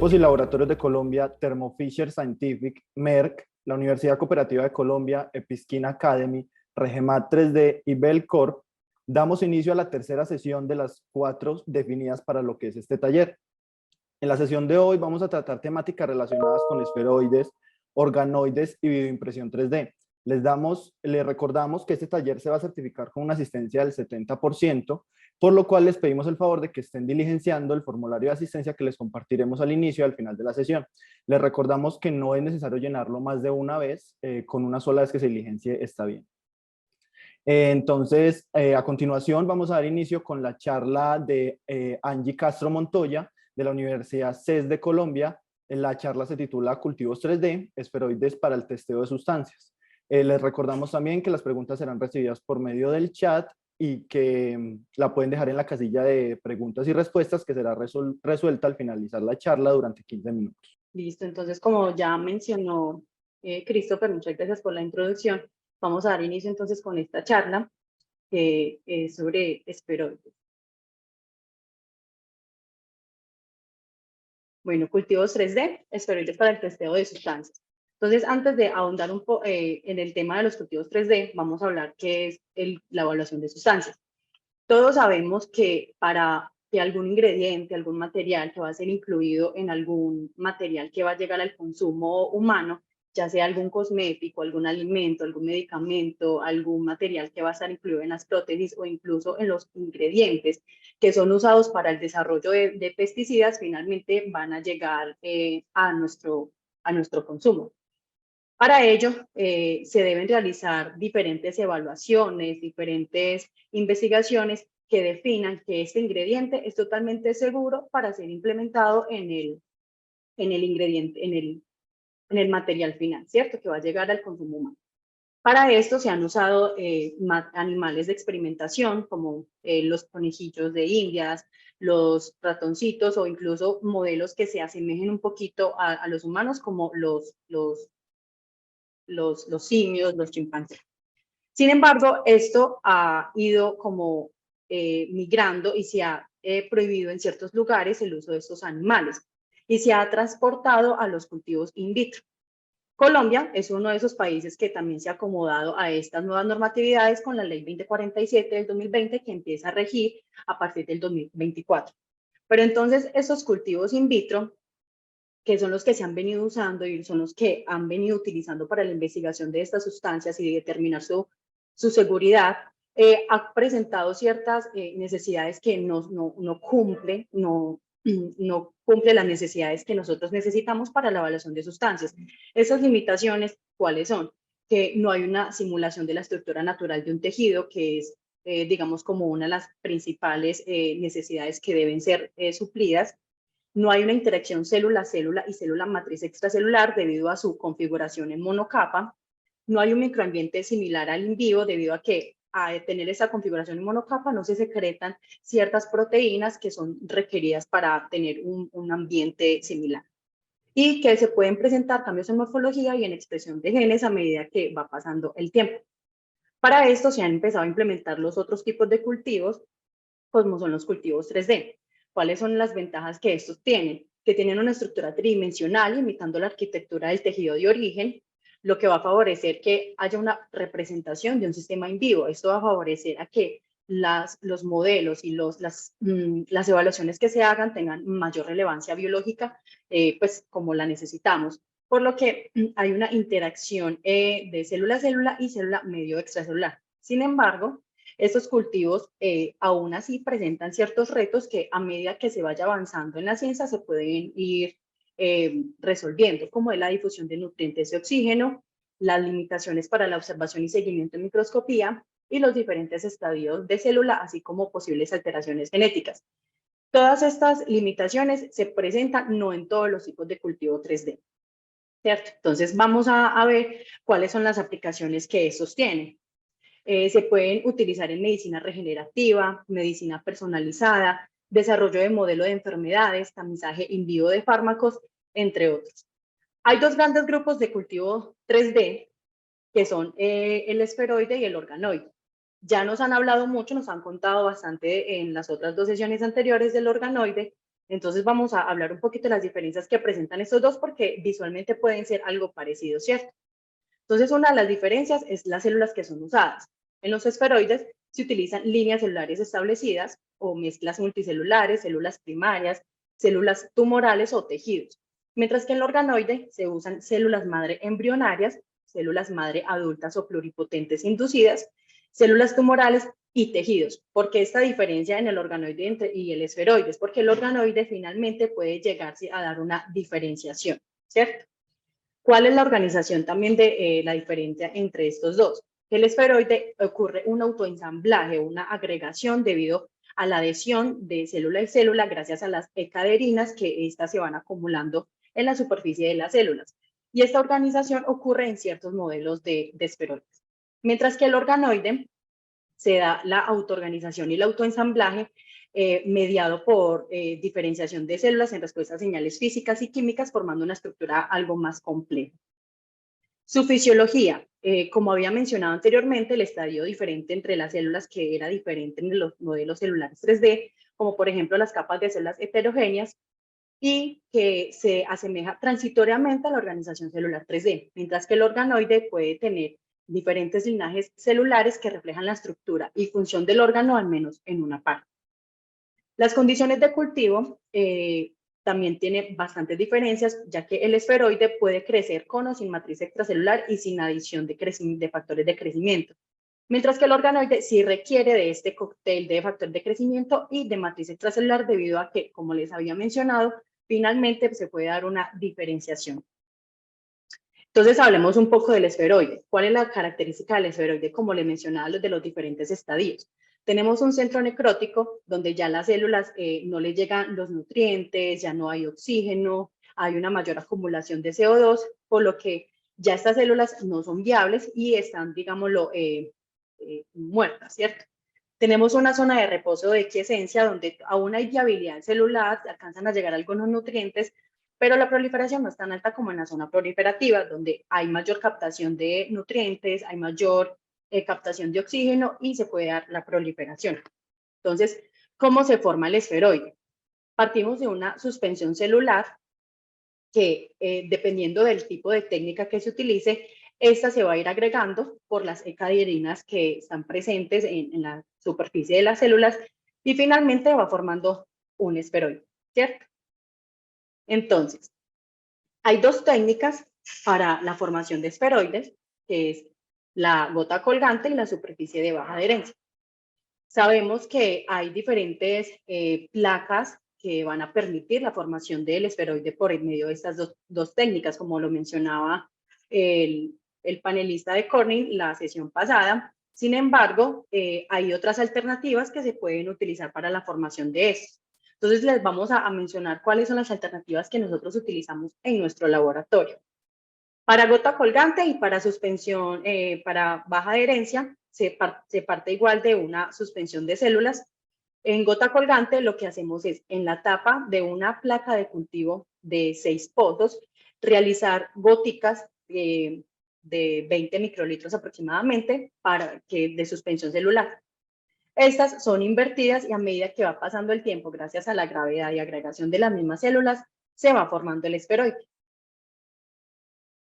Grupos y laboratorios de Colombia, Thermo Fisher Scientific, Merck, la Universidad Cooperativa de Colombia, Episkin Academy, Regemat 3D y Belcorp, damos inicio a la tercera sesión de las 4 definidas para lo que es este taller. En la sesión de hoy vamos a tratar temáticas relacionadas con esferoides, organoides y videoimpresión 3D. Les recordamos que este taller se va a certificar con una asistencia del 70%, por lo cual les pedimos el favor de que estén diligenciando el formulario de asistencia que les compartiremos al inicio y al final de la sesión. Les recordamos que no es necesario llenarlo más de una vez, con una sola vez que se diligencie está bien. Entonces, a continuación vamos a dar inicio con la charla de Angie Castro Montoya, de la Universidad CES de Colombia. La charla se titula Cultivos 3D, esferoides para el testeo de sustancias. Les recordamos también que las preguntas serán recibidas por medio del chat y que la pueden dejar en la casilla de preguntas y respuestas que será resuelta al finalizar la charla durante 15 minutos. Listo, entonces como ya mencionó Christopher, muchas gracias por la introducción. Vamos a dar inicio entonces con esta charla que es sobre esferoides. Bueno, cultivos 3D, esferoides para el testeo de sustancias. Entonces, antes de ahondar un poco en el tema de los cultivos 3D, vamos a hablar qué es la evaluación de sustancias. Todos sabemos que para que algún ingrediente, algún material que va a ser incluido en algún material que va a llegar al consumo humano, ya sea algún cosmético, algún alimento, algún medicamento, algún material que va a estar incluido en las prótesis o incluso en los ingredientes que son usados para el desarrollo de pesticidas, finalmente van a llegar a nuestro consumo. Para ello, se deben realizar diferentes evaluaciones, diferentes investigaciones que definan que este ingrediente es totalmente seguro para ser implementado en el ingrediente, en el material final, ¿cierto? Que va a llegar al consumo humano. Para esto se han usado animales de experimentación como los conejillos de Indias, los ratoncitos o incluso modelos que se asemejen un poquito a los humanos como los simios, los chimpancés. Sin embargo, esto ha ido como migrando y se ha prohibido en ciertos lugares el uso de estos animales y se ha transportado a los cultivos in vitro. Colombia es uno de esos países que también se ha acomodado a estas nuevas normatividades con la ley 2047 del 2020 que empieza a regir a partir del 2024. Pero entonces esos cultivos in vitro, que son los que se han venido usando y son los que han venido utilizando para la investigación de estas sustancias y de determinar su seguridad, ha presentado ciertas necesidades que no cumple las necesidades que nosotros necesitamos para la evaluación de sustancias. Esas limitaciones, ¿cuáles son? Que no hay una simulación de la estructura natural de un tejido, que es, digamos, como una de las principales necesidades que deben ser suplidas. No hay una interacción célula-célula y célula matriz extracelular debido a su configuración en monocapa. No hay un microambiente similar al in vivo debido a que al tener esa configuración en monocapa no se secretan ciertas proteínas que son requeridas para tener un ambiente similar. Y que se pueden presentar cambios en morfología y en expresión de genes a medida que va pasando el tiempo. Para esto se han empezado a implementar los otros tipos de cultivos, como son los cultivos 3D. ¿Cuáles son las ventajas que estos tienen? Que tienen una estructura tridimensional imitando la arquitectura del tejido de origen, lo que va a favorecer que haya una representación de un sistema in vivo. Esto va a favorecer a que los modelos y las evaluaciones que se hagan tengan mayor relevancia biológica, pues como la necesitamos. Por lo que hay una interacción de célula-célula y célula medio extracelular. Sin embargo, estos cultivos aún así presentan ciertos retos que a medida que se vaya avanzando en la ciencia se pueden ir resolviendo, como es la difusión de nutrientes de oxígeno, las limitaciones para la observación y seguimiento en microscopía y los diferentes estadios de célula, así como posibles alteraciones genéticas. Todas estas limitaciones se presentan no en todos los tipos de cultivo 3D, ¿cierto? Entonces vamos a ver cuáles son las aplicaciones que estos tienen. Se pueden utilizar en medicina regenerativa, medicina personalizada, desarrollo de modelo de enfermedades, tamizaje in vivo de fármacos, entre otros. Hay dos grandes grupos de cultivo 3D, que son el esferoide y el organoide. Ya nos han hablado mucho, nos han contado bastante en las otras dos sesiones anteriores del organoide, Entonces vamos a hablar un poquito de las diferencias que presentan estos dos porque visualmente pueden ser algo parecidos, ¿cierto? Entonces una de las diferencias es las células que son usadas. En los esferoides se utilizan líneas celulares establecidas o mezclas multicelulares, células primarias, células tumorales o tejidos. Mientras que en el organoide se usan células madre embrionarias, células madre adultas o pluripotentes inducidas, células tumorales y tejidos. ¿Por qué esta diferencia en el organoide y el esferoide? Es porque el organoide finalmente puede llegarse a dar una diferenciación, ¿cierto? ¿Cuál es la organización también de la diferencia entre estos dos? El esferoide ocurre un autoensamblaje, una agregación debido a la adhesión de célula y célula gracias a las caderinas que estas se van acumulando en la superficie de las células. Y esta organización ocurre en ciertos modelos de esferoides. Mientras que el organoide se da la autoorganización y el autoensamblaje mediado por diferenciación de células en respuesta a señales físicas y químicas, formando una estructura algo más compleja. Su fisiología, como había mencionado anteriormente, el estadio diferente entre las células que era diferente en los modelos celulares 3D, como por ejemplo las capas de células heterogéneas, y que se asemeja transitoriamente a la organización celular 3D, mientras que el organoide puede tener diferentes linajes celulares que reflejan la estructura y función del órgano al menos en una parte. Las condiciones de cultivo también tienen bastantes diferencias, ya que el esferoide puede crecer con o sin matriz extracelular y sin adición de factores de crecimiento, mientras que el organoide sí requiere de este cóctel de factor de crecimiento y de matriz extracelular debido a que, como les había mencionado, finalmente se puede dar una diferenciación. Entonces hablemos un poco del esferoide. ¿Cuál es la característica del esferoide? Como les mencionaba, los de los diferentes estadios. Tenemos un centro necrótico donde ya las células no les llegan los nutrientes, ya no hay oxígeno, hay una mayor acumulación de CO2, por lo que ya estas células no son viables y están, digámoslo, muertas, ¿cierto? Tenemos una zona de reposo de quiescencia donde aún hay viabilidad celular, alcanzan a llegar algunos nutrientes, pero la proliferación no es tan alta como en la zona proliferativa, donde hay mayor captación de nutrientes, hay mayor captación de oxígeno y se puede dar la proliferación. Entonces, ¿cómo se forma el esferoide? Partimos de una suspensión celular que, dependiendo del tipo de técnica que se utilice, esta se va a ir agregando por las caderinas que están presentes en la superficie de las células y finalmente va formando un esferoide, ¿cierto? Entonces, hay dos técnicas para la formación de esferoides, que es la gota colgante y la superficie de baja adherencia. Sabemos que hay diferentes placas que van a permitir la formación del esferoide por medio de estas dos técnicas, como lo mencionaba el panelista de Corning la sesión pasada. Sin embargo, hay otras alternativas que se pueden utilizar para la formación de estos. Entonces, les vamos a mencionar cuáles son las alternativas que nosotros utilizamos en nuestro laboratorio. Para gota colgante y para suspensión, para baja adherencia, se parte igual de una suspensión de células. En gota colgante lo que hacemos es, en la tapa de una placa de cultivo de 6 pozos, realizar goticas de 20 microlitros aproximadamente de suspensión celular. Estas son invertidas y a medida que va pasando el tiempo, gracias a la gravedad y agregación de las mismas células, se va formando el esferoide.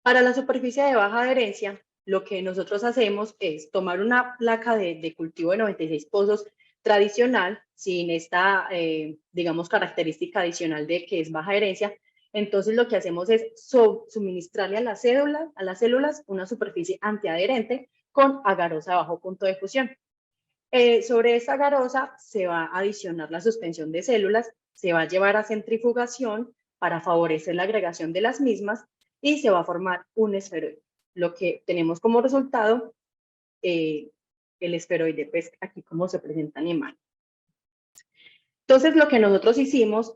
Para la superficie de baja adherencia, lo que nosotros hacemos es tomar una placa de cultivo de 96 pozos tradicional, sin esta, digamos, característica adicional de que es baja adherencia. Entonces, lo que hacemos es suministrarle a las células una superficie antiadherente con agarosa a bajo punto de fusión. Sobre esta agarosa se va a adicionar la suspensión de células, se va a llevar a centrifugación para favorecer la agregación de las mismas y se va a formar un esferoide. Lo que tenemos como resultado, el esferoide, pues aquí como se presenta en imagen. Entonces, lo que nosotros hicimos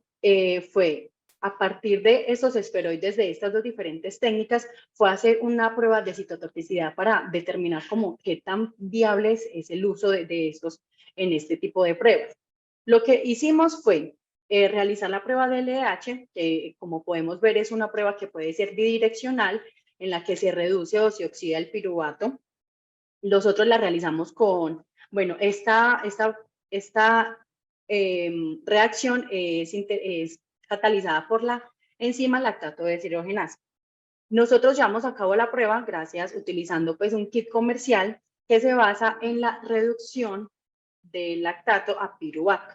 fue, a partir de esos esferoides de estas dos diferentes técnicas, fue hacer una prueba de citotoxicidad para determinar como qué tan viable es el uso de estos en este tipo de pruebas. Lo que hicimos fue realizar la prueba de LDH, que como podemos ver es una prueba que puede ser bidireccional, en la que se reduce o se oxida el piruvato. Nosotros la realizamos con, bueno, esta reacción es catalizada por la enzima lactato deshidrogenasa. Nosotros llevamos a cabo la prueba utilizando pues un kit comercial que se basa en la reducción del lactato a piruvato.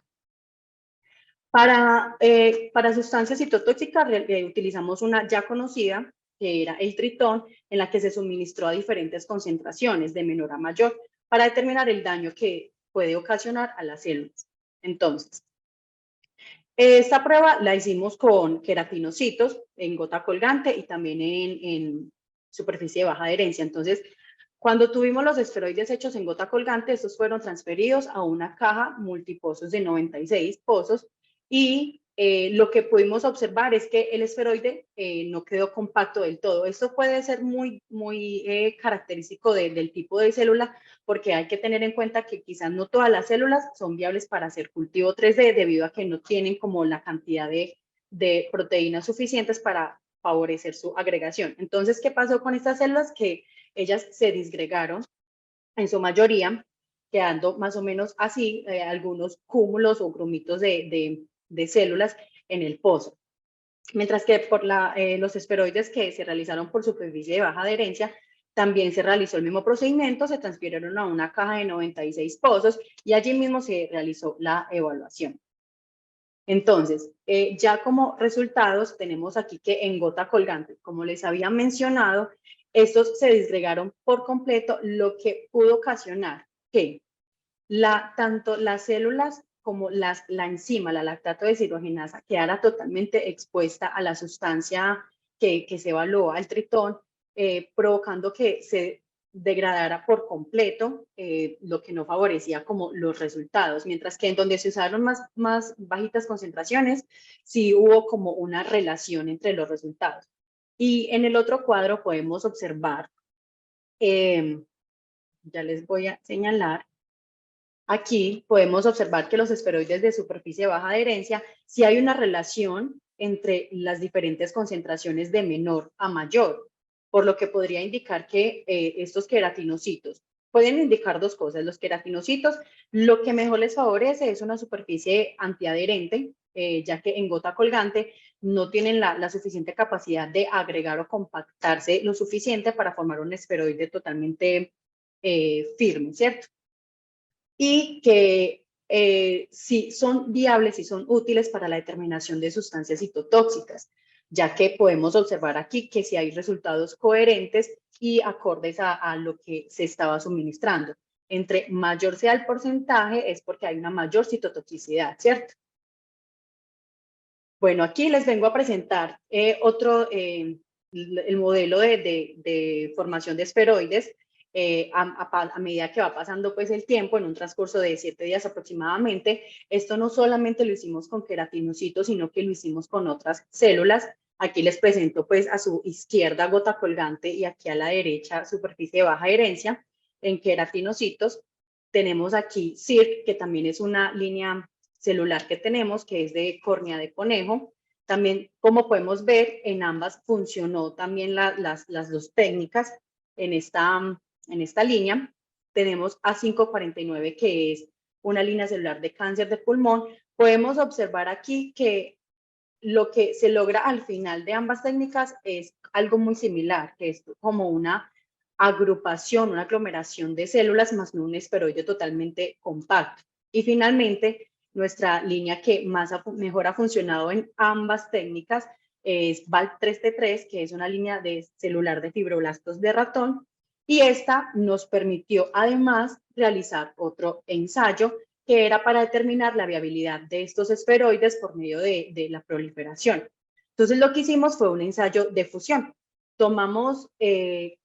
Para sustancias citotóxicas utilizamos una ya conocida, que era el tritón, en la que se suministró a diferentes concentraciones, de menor a mayor, para determinar el daño que puede ocasionar a las células. Entonces, esta prueba la hicimos con queratinocitos en gota colgante y también en superficie de baja adherencia. Entonces, cuando tuvimos los esferoides hechos en gota colgante, estos fueron transferidos a una caja multipozos de 96 pozos y lo que pudimos observar es que el esferoide no quedó compacto del todo. Esto puede ser muy característico del tipo de célula, porque hay que tener en cuenta que quizás no todas las células son viables para hacer cultivo 3D debido a que no tienen como la cantidad de proteínas suficientes para favorecer su agregación. Entonces, ¿qué pasó con estas células? Que ellas se disgregaron en su mayoría, quedando más o menos así, algunos cúmulos o grumitos de células en el pozo. Mientras que por los esferoides que se realizaron por superficie de baja adherencia, también se realizó el mismo procedimiento, se transfirieron a una caja de 96 pozos y allí mismo se realizó la evaluación. Entonces, ya como resultados tenemos aquí que en gota colgante, como les había mencionado, estos se disgregaron por completo, lo que pudo ocasionar que tanto las células como la enzima, la lactato deshidrogenasa, quedara totalmente expuesta a la sustancia que se evaluó, al tritón, provocando que se degradara por completo, lo que no favorecía como los resultados, mientras que en donde se usaron más bajitas concentraciones, sí hubo como una relación entre los resultados. Y en el otro cuadro podemos observar, ya les voy a señalar, aquí podemos observar que los esferoides de superficie de baja adherencia, sí hay una relación entre las diferentes concentraciones de menor a mayor, por lo que podría indicar que estos queratinocitos pueden indicar dos cosas. Los queratinocitos, lo que mejor les favorece es una superficie antiadherente, ya que en gota colgante no tienen la suficiente capacidad de agregar o compactarse lo suficiente para formar un esferoide totalmente firme, ¿cierto? Y que sí son viables y son útiles para la determinación de sustancias citotóxicas, ya que podemos observar aquí que sí hay resultados coherentes y acordes a lo que se estaba suministrando. Entre mayor sea el porcentaje es porque hay una mayor citotoxicidad, ¿cierto? Bueno, aquí les vengo a presentar el modelo de formación de esferoides a medida que va pasando pues el tiempo, en un transcurso de 7 días aproximadamente. Esto no solamente lo hicimos con queratinocitos, sino que lo hicimos con otras células. Aquí les presento pues a su izquierda gota colgante y aquí a la derecha superficie de baja adherencia. En queratinocitos tenemos aquí CIRC, que también es una línea celular que tenemos, que es de córnea de conejo. También, como podemos ver, en ambas funcionó también las dos técnicas en esta línea. Tenemos A549, que es una línea celular de cáncer de pulmón. Podemos observar aquí que lo que se logra al final de ambas técnicas es algo muy similar, que es como una agrupación, una aglomeración de células, más no un esferoide totalmente compacto. Y finalmente, nuestra línea que mejor ha funcionado en ambas técnicas es VALT3T3, que es una línea celular de fibroblastos de ratón, y esta nos permitió además realizar otro ensayo que era para determinar la viabilidad de estos esferoides por medio de la proliferación. Entonces lo que hicimos fue un ensayo de fusión. Tomamos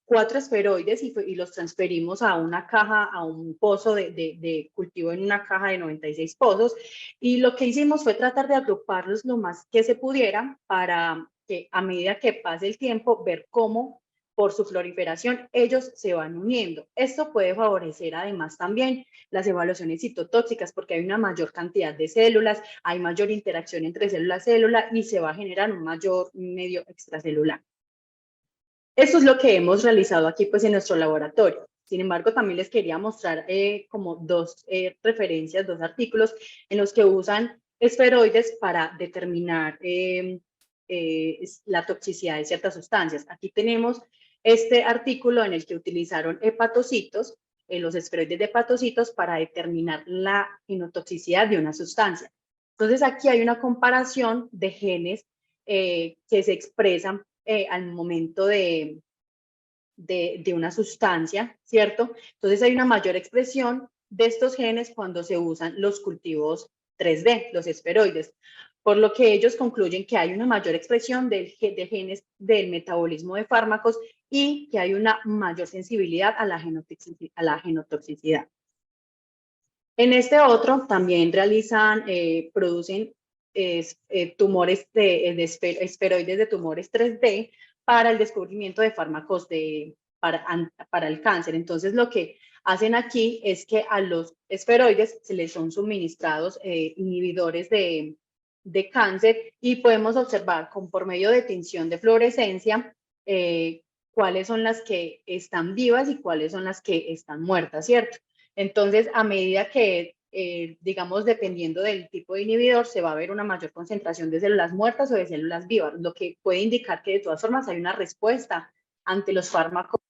4 esferoides y los transferimos a una caja, a un pozo de cultivo en una caja de 96 pozos, y lo que hicimos fue tratar de agruparlos lo más que se pudiera para que a medida que pase el tiempo, ver cómo por su proliferación ellos se van uniendo. Esto puede favorecer además también las evaluaciones citotóxicas, porque hay una mayor cantidad de células, hay mayor interacción entre célula y se va a generar un mayor medio extracelular. Esto es lo que hemos realizado aquí pues en nuestro laboratorio. Sin embargo, también les quería mostrar como dos referencias, dos artículos en los que usan esferoides para determinar la toxicidad de ciertas sustancias. Aquí tenemos este artículo en el que utilizaron hepatocitos, los esferoides de hepatocitos, para determinar la genotoxicidad de una sustancia. Entonces aquí hay una comparación de genes que se expresan al momento de una sustancia, ¿cierto? Entonces hay una mayor expresión de estos genes cuando se usan los cultivos 3D, los esferoides, por lo que ellos concluyen que hay una mayor expresión de genes del metabolismo de fármacos y que hay una mayor sensibilidad a la genotoxicidad. En este otro también realizan, producen tumores esferoides de tumores 3D para el descubrimiento de fármacos para el cáncer. Entonces, lo que hacen aquí es que a los esferoides se les son suministrados inhibidores de cáncer y podemos observar por medio de tinción de fluorescencia cuáles son las que están vivas y cuáles son las que están muertas, ¿cierto? Entonces, a medida que, digamos, dependiendo del tipo de inhibidor, se va a ver una mayor concentración de células muertas o de células vivas, lo que puede indicar que de todas formas hay una respuesta ante los fármacos.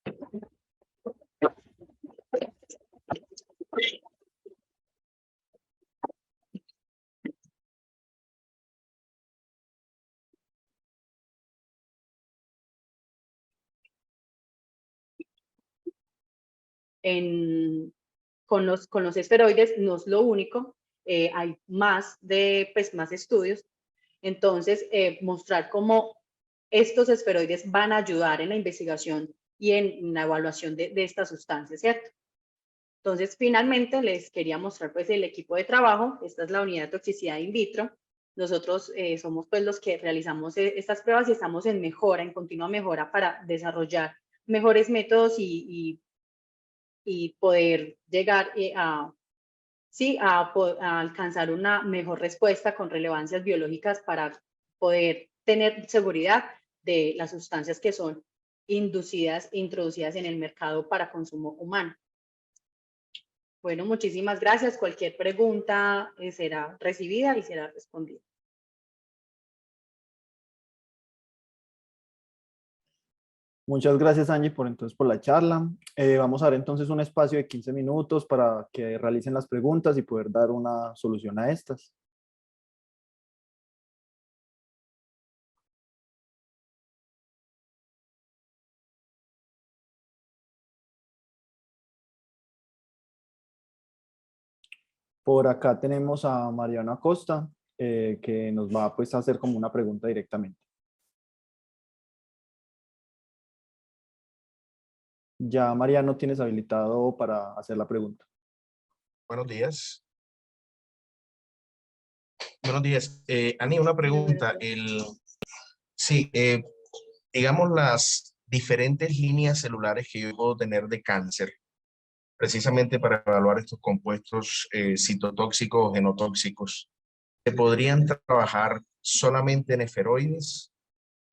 Con los esteroides no es lo único, hay más estudios. Entonces, mostrar cómo estos esteroides van a ayudar en la investigación y en la evaluación de estas sustancias, ¿cierto? Entonces, finalmente les quería mostrar pues el equipo de trabajo. Esta es la unidad de toxicidad in vitro. Nosotros somos pues los que realizamos estas pruebas y estamos en mejora, en continua mejora para desarrollar mejores métodos y poder llegar a alcanzar una mejor respuesta con relevancias biológicas para poder tener seguridad de las sustancias que son introducidas en el mercado para consumo humano. Bueno, muchísimas gracias. Cualquier pregunta será recibida y será respondida. Muchas gracias, Angie, por la charla. Vamos a dar entonces un espacio de 15 minutos para que realicen las preguntas y poder dar una solución a estas. Por acá tenemos a Mariano Acosta, que nos va pues, a hacer como una pregunta directamente. Ya, Mariano, tienes habilitado para hacer la pregunta. Buenos días. Buenos días. Ani, una pregunta. Sí, digamos las diferentes líneas celulares que yo puedo tener de cáncer, precisamente para evaluar estos compuestos citotóxicos o genotóxicos, ¿se podrían trabajar solamente en esferoides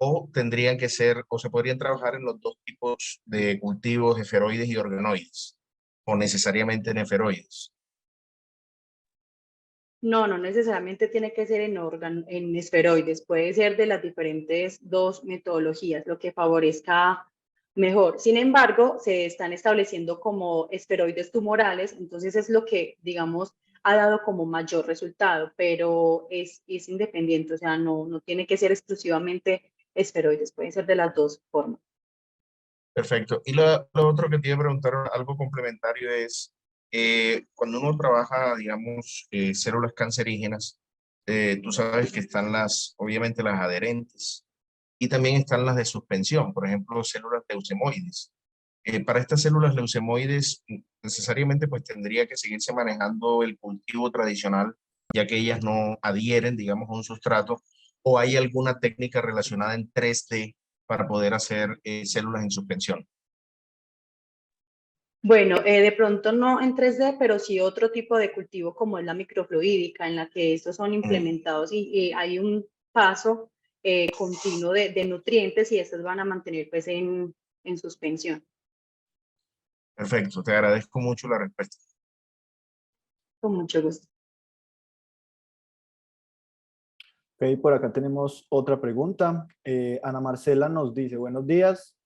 o tendrían que ser, o se podrían trabajar en los dos tipos de cultivos, esferoides y organoides, o necesariamente en esferoides? No, no necesariamente tiene que ser en esferoides, puede ser de las diferentes dos metodologías, lo que favorezca mejor. Sin embargo, se están estableciendo como esferoides tumorales, entonces es lo que, digamos, ha dado como mayor resultado, pero es independiente, o sea, no tiene que ser exclusivamente esferoides, puede ser de las dos formas. Perfecto. Y lo otro que te iba a preguntar, algo complementario, es cuando uno trabaja, digamos, células cancerígenas, tú sabes que están obviamente las adherentes y también están las de suspensión, por ejemplo, células leucemoides. Para estas células leucemoides, necesariamente pues tendría que seguirse manejando el cultivo tradicional, ya que ellas no adhieren, digamos, a un sustrato, o hay alguna técnica relacionada en 3D para poder hacer células en suspensión. Bueno, de pronto no en 3D, pero sí otro tipo de cultivo como es la microfluídica, en la que estos son implementados y hay un paso continuo de nutrientes y estos van a mantener pues en suspensión. Perfecto, te agradezco mucho la respuesta. Con mucho gusto. Ok, por acá tenemos otra pregunta. Ana Marcela nos dice, buenos días.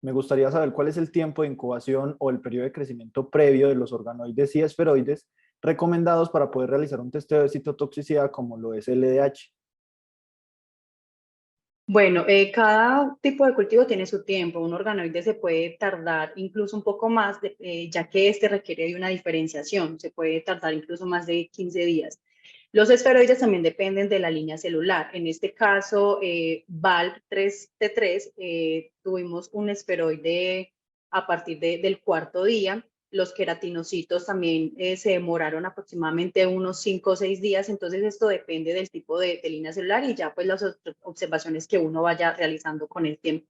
Me gustaría saber cuál es el tiempo de incubación o el periodo de crecimiento previo de los organoides y esferoides recomendados para poder realizar un testeo de citotoxicidad como lo es el LDH. Bueno, cada tipo de cultivo tiene su tiempo. Un organoide se puede tardar incluso un poco más, ya que este requiere de una diferenciación. Se puede tardar incluso más de 15 días. Los esferoides también dependen de la línea celular. En este caso, VALV 3T3, tuvimos un esferoide a partir del cuarto día. Los queratinocitos también se demoraron aproximadamente unos 5 o 6 días, entonces esto depende del tipo de línea celular y ya pues las observaciones que uno vaya realizando con el tiempo.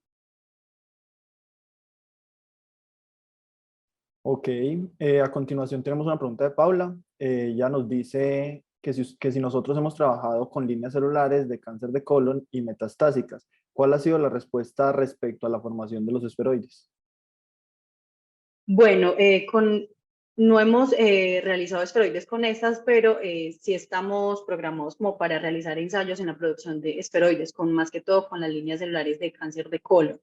Ok, a continuación tenemos una pregunta de Paula. Ella nos dice que si nosotros hemos trabajado con líneas celulares de cáncer de colon y metastásicas, ¿cuál ha sido la respuesta respecto a la formación de los esferoides? Bueno, no hemos realizado esferoides con estas, pero sí estamos programados como para realizar ensayos en la producción de esferoides, con más que todo con las líneas celulares de cáncer de colon.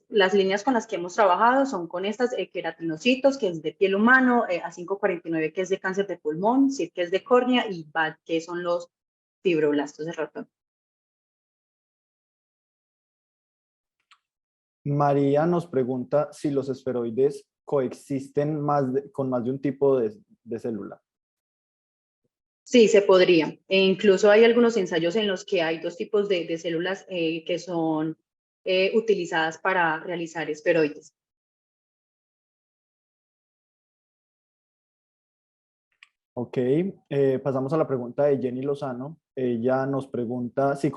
Las líneas con las que hemos trabajado son con estas queratinocitos, que es de piel humano, A549, que es de cáncer de pulmón, CIR, que es de córnea, y BAD, que son los fibroblastos de ratón. María nos pregunta si los esferoides coexisten con más de un tipo de célula. Sí, se podría. E incluso hay algunos ensayos en los que hay dos tipos de células que son utilizadas para realizar esferoides. Ok, pasamos a la pregunta de Jenny Lozano. Ella nos pregunta si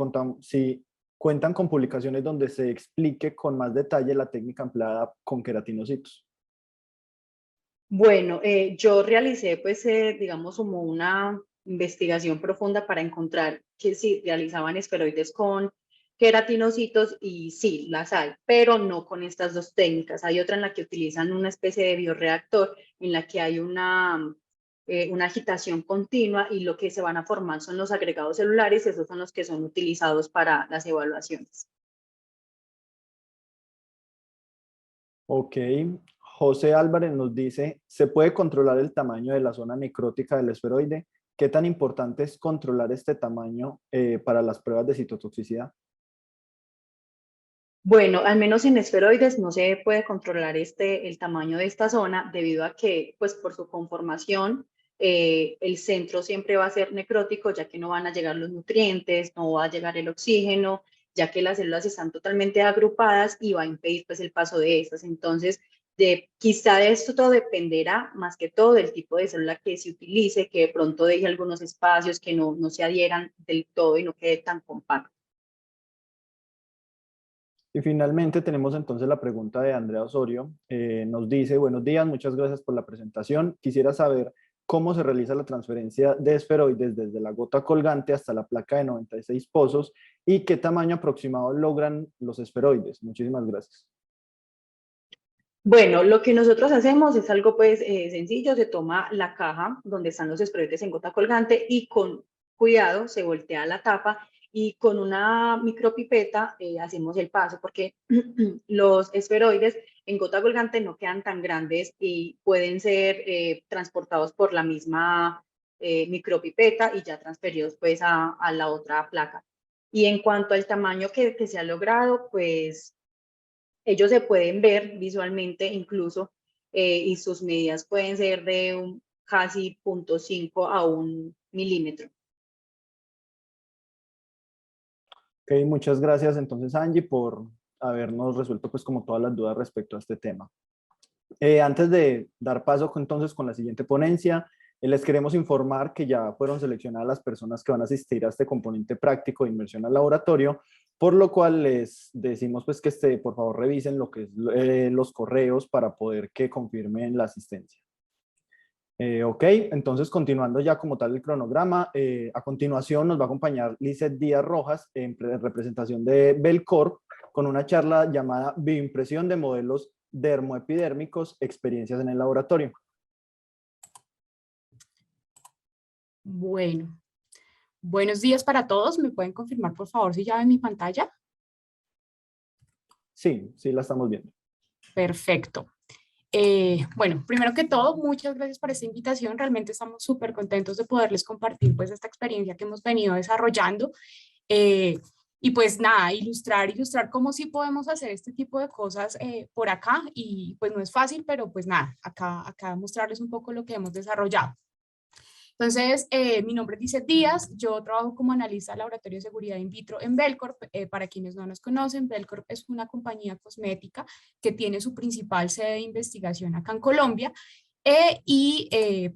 cuentan con publicaciones donde se explique con más detalle la técnica empleada con queratinocitos. Bueno, yo realicé, digamos, como una investigación profunda para encontrar que sí realizaban esferoides con queratinocitos y sí, las hay, pero no con estas dos técnicas. Hay otra en la que utilizan una especie de bioreactor en la que hay una agitación continua y lo que se van a formar son los agregados celulares, esos son los que son utilizados para las evaluaciones. Ok, José Álvarez nos dice, ¿se puede controlar el tamaño de la zona necrótica del esferoide? ¿Qué tan importante es controlar este tamaño para las pruebas de citotoxicidad? Bueno, al menos en esferoides no se puede controlar el tamaño de esta zona debido a que, pues por su conformación, el centro siempre va a ser necrótico, ya que no van a llegar los nutrientes, no va a llegar el oxígeno, ya que las células están totalmente agrupadas y va a impedir pues el paso de estas. Entonces, quizá de esto todo dependerá más que todo del tipo de célula que se utilice, que de pronto deje algunos espacios que no se adhieran del todo y no quede tan compacto. Y finalmente tenemos entonces la pregunta de Andrea Osorio. Nos dice, buenos días, muchas gracias por la presentación. Quisiera saber cómo se realiza la transferencia de esferoides desde la gota colgante hasta la placa de 96 pozos y qué tamaño aproximado logran los esferoides. Muchísimas gracias. Bueno, lo que nosotros hacemos es algo sencillo, se toma la caja donde están los esferoides en gota colgante y con cuidado se voltea la tapa y con una micropipeta hacemos el paso porque los esferoides en gota colgante no quedan tan grandes y pueden ser transportados por la misma micropipeta y ya transferidos pues a la otra placa. Y en cuanto al tamaño que se ha logrado, pues ellos se pueden ver visualmente incluso y sus medidas pueden ser de casi 0,5 a 1 milímetro. Ok, muchas gracias entonces Angie por habernos resuelto pues como todas las dudas respecto a este tema. Antes de dar paso entonces con la siguiente ponencia, les queremos informar que ya fueron seleccionadas las personas que van a asistir a este componente práctico de inmersión al laboratorio, por lo cual les decimos pues que por favor revisen lo que es los correos para poder que confirmen la asistencia. Ok, entonces continuando ya como tal el cronograma, a continuación nos va a acompañar Lizeth Díaz Rojas en representación de Belcorp con una charla llamada Bioimpresión de modelos dermoepidérmicos, experiencias en el laboratorio. Bueno, Buenos días para todos. ¿Me pueden confirmar, por favor, si ya ven mi pantalla? Sí, sí la estamos viendo. Perfecto. Bueno, primero que todo, muchas gracias por esta invitación. Realmente estamos súper contentos de poderles compartir pues esta experiencia que hemos venido desarrollando. Y pues nada, ilustrar cómo sí podemos hacer este tipo de cosas por acá. Y pues no es fácil, pero pues nada, acá mostrarles un poco lo que hemos desarrollado. Entonces, mi nombre es Lizeth Díaz, yo trabajo como analista de laboratorio de seguridad in vitro en Belcorp. Para quienes no nos conocen, Belcorp es una compañía cosmética que tiene su principal sede de investigación acá en Colombia.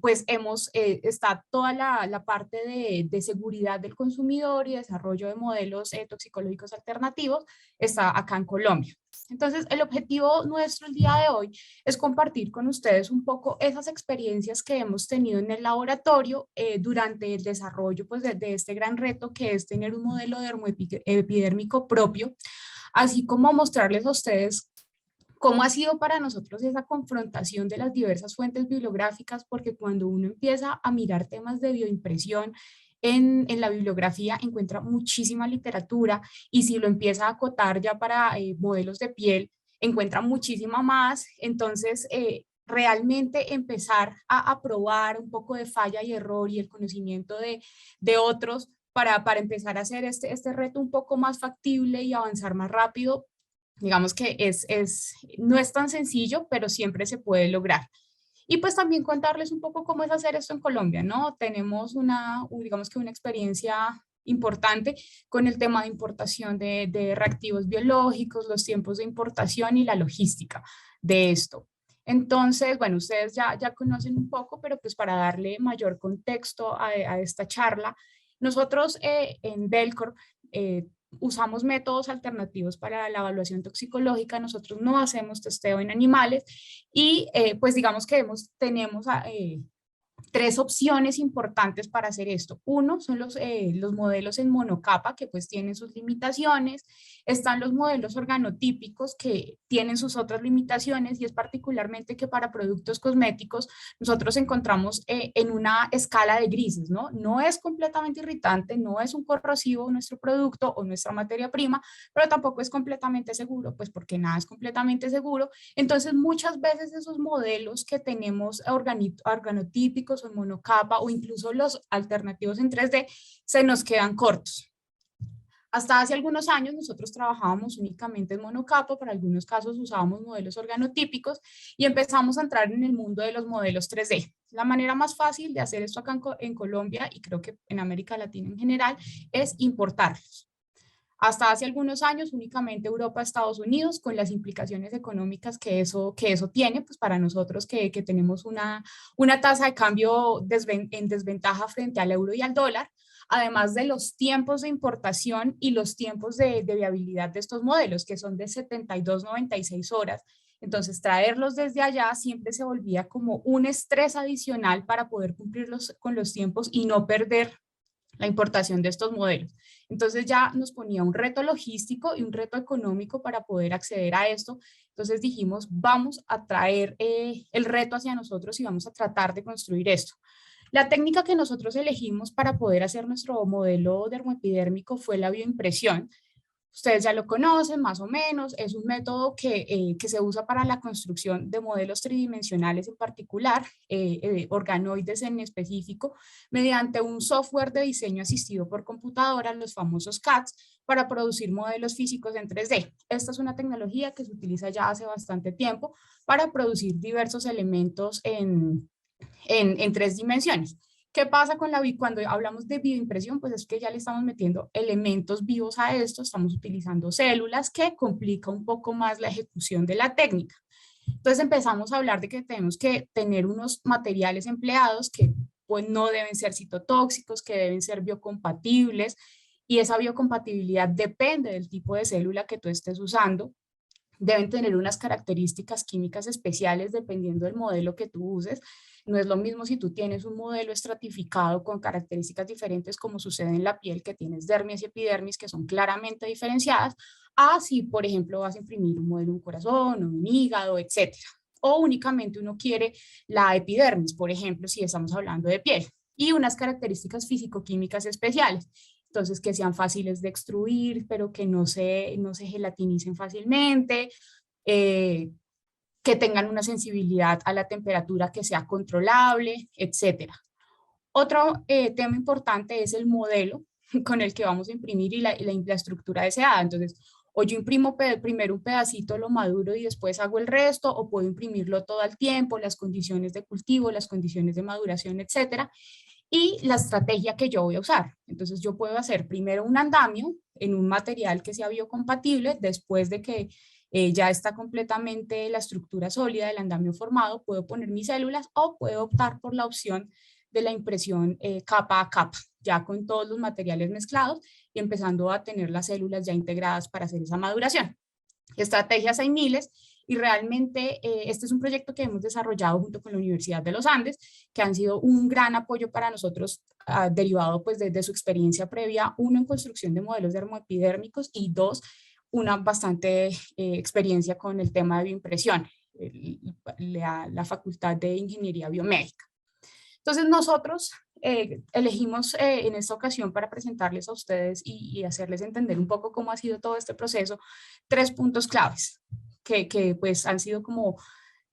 Pues está toda la parte de seguridad del consumidor y desarrollo de modelos toxicológicos alternativos, está acá en Colombia. Entonces, el objetivo nuestro el día de hoy es compartir con ustedes un poco esas experiencias que hemos tenido en el laboratorio durante el desarrollo pues, de este gran reto que es tener un modelo dermoepidérmico propio, así como mostrarles a ustedes cómo ha sido para nosotros esa confrontación de las diversas fuentes bibliográficas, porque cuando uno empieza a mirar temas de bioimpresión en la bibliografía encuentra muchísima literatura, y si lo empieza a acotar ya para modelos de piel, encuentra muchísima más. Entonces, realmente empezar a probar un poco de falla y error y el conocimiento de otros para empezar a hacer este reto un poco más factible y avanzar más rápido. Digamos que no es tan sencillo, pero siempre se puede lograr. Y pues también contarles un poco cómo es hacer esto en Colombia, ¿no? Tenemos digamos que una experiencia importante con el tema de importación de reactivos biológicos, los tiempos de importación y la logística de esto. Entonces, bueno, ustedes ya conocen un poco, pero pues para darle mayor contexto a esta charla, nosotros en Belcorp usamos métodos alternativos para la evaluación toxicológica. Nosotros no hacemos testeo en animales y pues digamos que tenemos tres opciones importantes para hacer esto. Uno son los modelos en monocapa, que pues tienen sus limitaciones. Están los modelos organotípicos, que tienen sus otras limitaciones, y es particularmente que para productos cosméticos nosotros encontramos en una escala de grises, ¿no? No es completamente irritante, no es un corrosivo nuestro producto o nuestra materia prima, pero tampoco es completamente seguro, pues porque nada es completamente seguro. Entonces, muchas veces esos modelos que tenemos organotípicos o en monocapa, o incluso los alternativos en 3D, se nos quedan cortos. Hasta hace algunos años nosotros trabajábamos únicamente en monocapa, para algunos casos usábamos modelos organotípicos, y empezamos a entrar en el mundo de los modelos 3D. La manera más fácil de hacer esto acá en Colombia, y creo que en América Latina en general, es importarlos. Hasta hace algunos años únicamente Europa, Estados Unidos, con las implicaciones económicas que eso tiene, pues para nosotros que tenemos una tasa de cambio en desventaja frente al euro y al dólar, además de los tiempos de importación y los tiempos de viabilidad de estos modelos, que son de 72, 96 horas. Entonces, traerlos desde allá siempre se volvía como un estrés adicional para poder cumplir con los tiempos y no perder la importación de estos modelos. Entonces ya nos ponía un reto logístico y un reto económico para poder acceder a esto. Entonces dijimos, vamos a traer el reto hacia nosotros y vamos a tratar de construir esto. La técnica que nosotros elegimos para poder hacer nuestro modelo dermoepidérmico fue la bioimpresión. Ustedes ya lo conocen más o menos, es un método que se usa para la construcción de modelos tridimensionales en particular, organoides en específico, mediante un software de diseño asistido por computadora, los famosos CADs, para producir modelos físicos en 3D. Esta es una tecnología que se utiliza ya hace bastante tiempo para producir diversos elementos en 3 dimensiones. ¿Qué pasa cuando hablamos de bioimpresión? Pues es que ya le estamos metiendo elementos vivos a esto, estamos utilizando células, que complica un poco más la ejecución de la técnica. Entonces empezamos a hablar de que tenemos que tener unos materiales empleados que pues no deben ser citotóxicos, que deben ser biocompatibles, y esa biocompatibilidad depende del tipo de célula que tú estés usando. Deben tener unas características químicas especiales dependiendo del modelo que tú uses. No es lo mismo si tú tienes un modelo estratificado con características diferentes, como sucede en la piel, que tienes dermis y epidermis que son claramente diferenciadas, a si, por ejemplo, vas a imprimir un modelo de un corazón o un hígado, etcétera. O únicamente uno quiere la epidermis, por ejemplo, si estamos hablando de piel. y unas características físico-químicas especiales. Entonces, que sean fáciles de extruir, pero que no se gelatinicen fácilmente, que tengan una sensibilidad a la temperatura que sea controlable, etcétera. Otro tema importante es el modelo con el que vamos a imprimir y la estructura deseada. Entonces, o yo imprimo primero un pedacito, lo maduro y después hago el resto, o puedo imprimirlo todo al tiempo, las condiciones de cultivo, las condiciones de maduración, etcétera, y la estrategia que yo voy a usar. Entonces, yo puedo hacer primero un andamio en un material que sea biocompatible, después de que ya está completamente la estructura sólida del andamio formado, puedo poner mis células o puedo optar por la opción de la impresión capa a capa, ya con todos los materiales mezclados y empezando a tener las células ya integradas para hacer esa maduración. Estrategias hay miles y realmente este es un proyecto que hemos desarrollado junto con la Universidad de los Andes, que han sido un gran apoyo para nosotros, derivado pues de su experiencia previa, uno en construcción de modelos dermoepidérmicos y dos, una bastante experiencia con el tema de bioimpresión, la Facultad de Ingeniería Biomédica. Entonces nosotros elegimos en esta ocasión para presentarles a ustedes y hacerles entender un poco cómo ha sido todo este proceso, 3 puntos claves que pues han sido como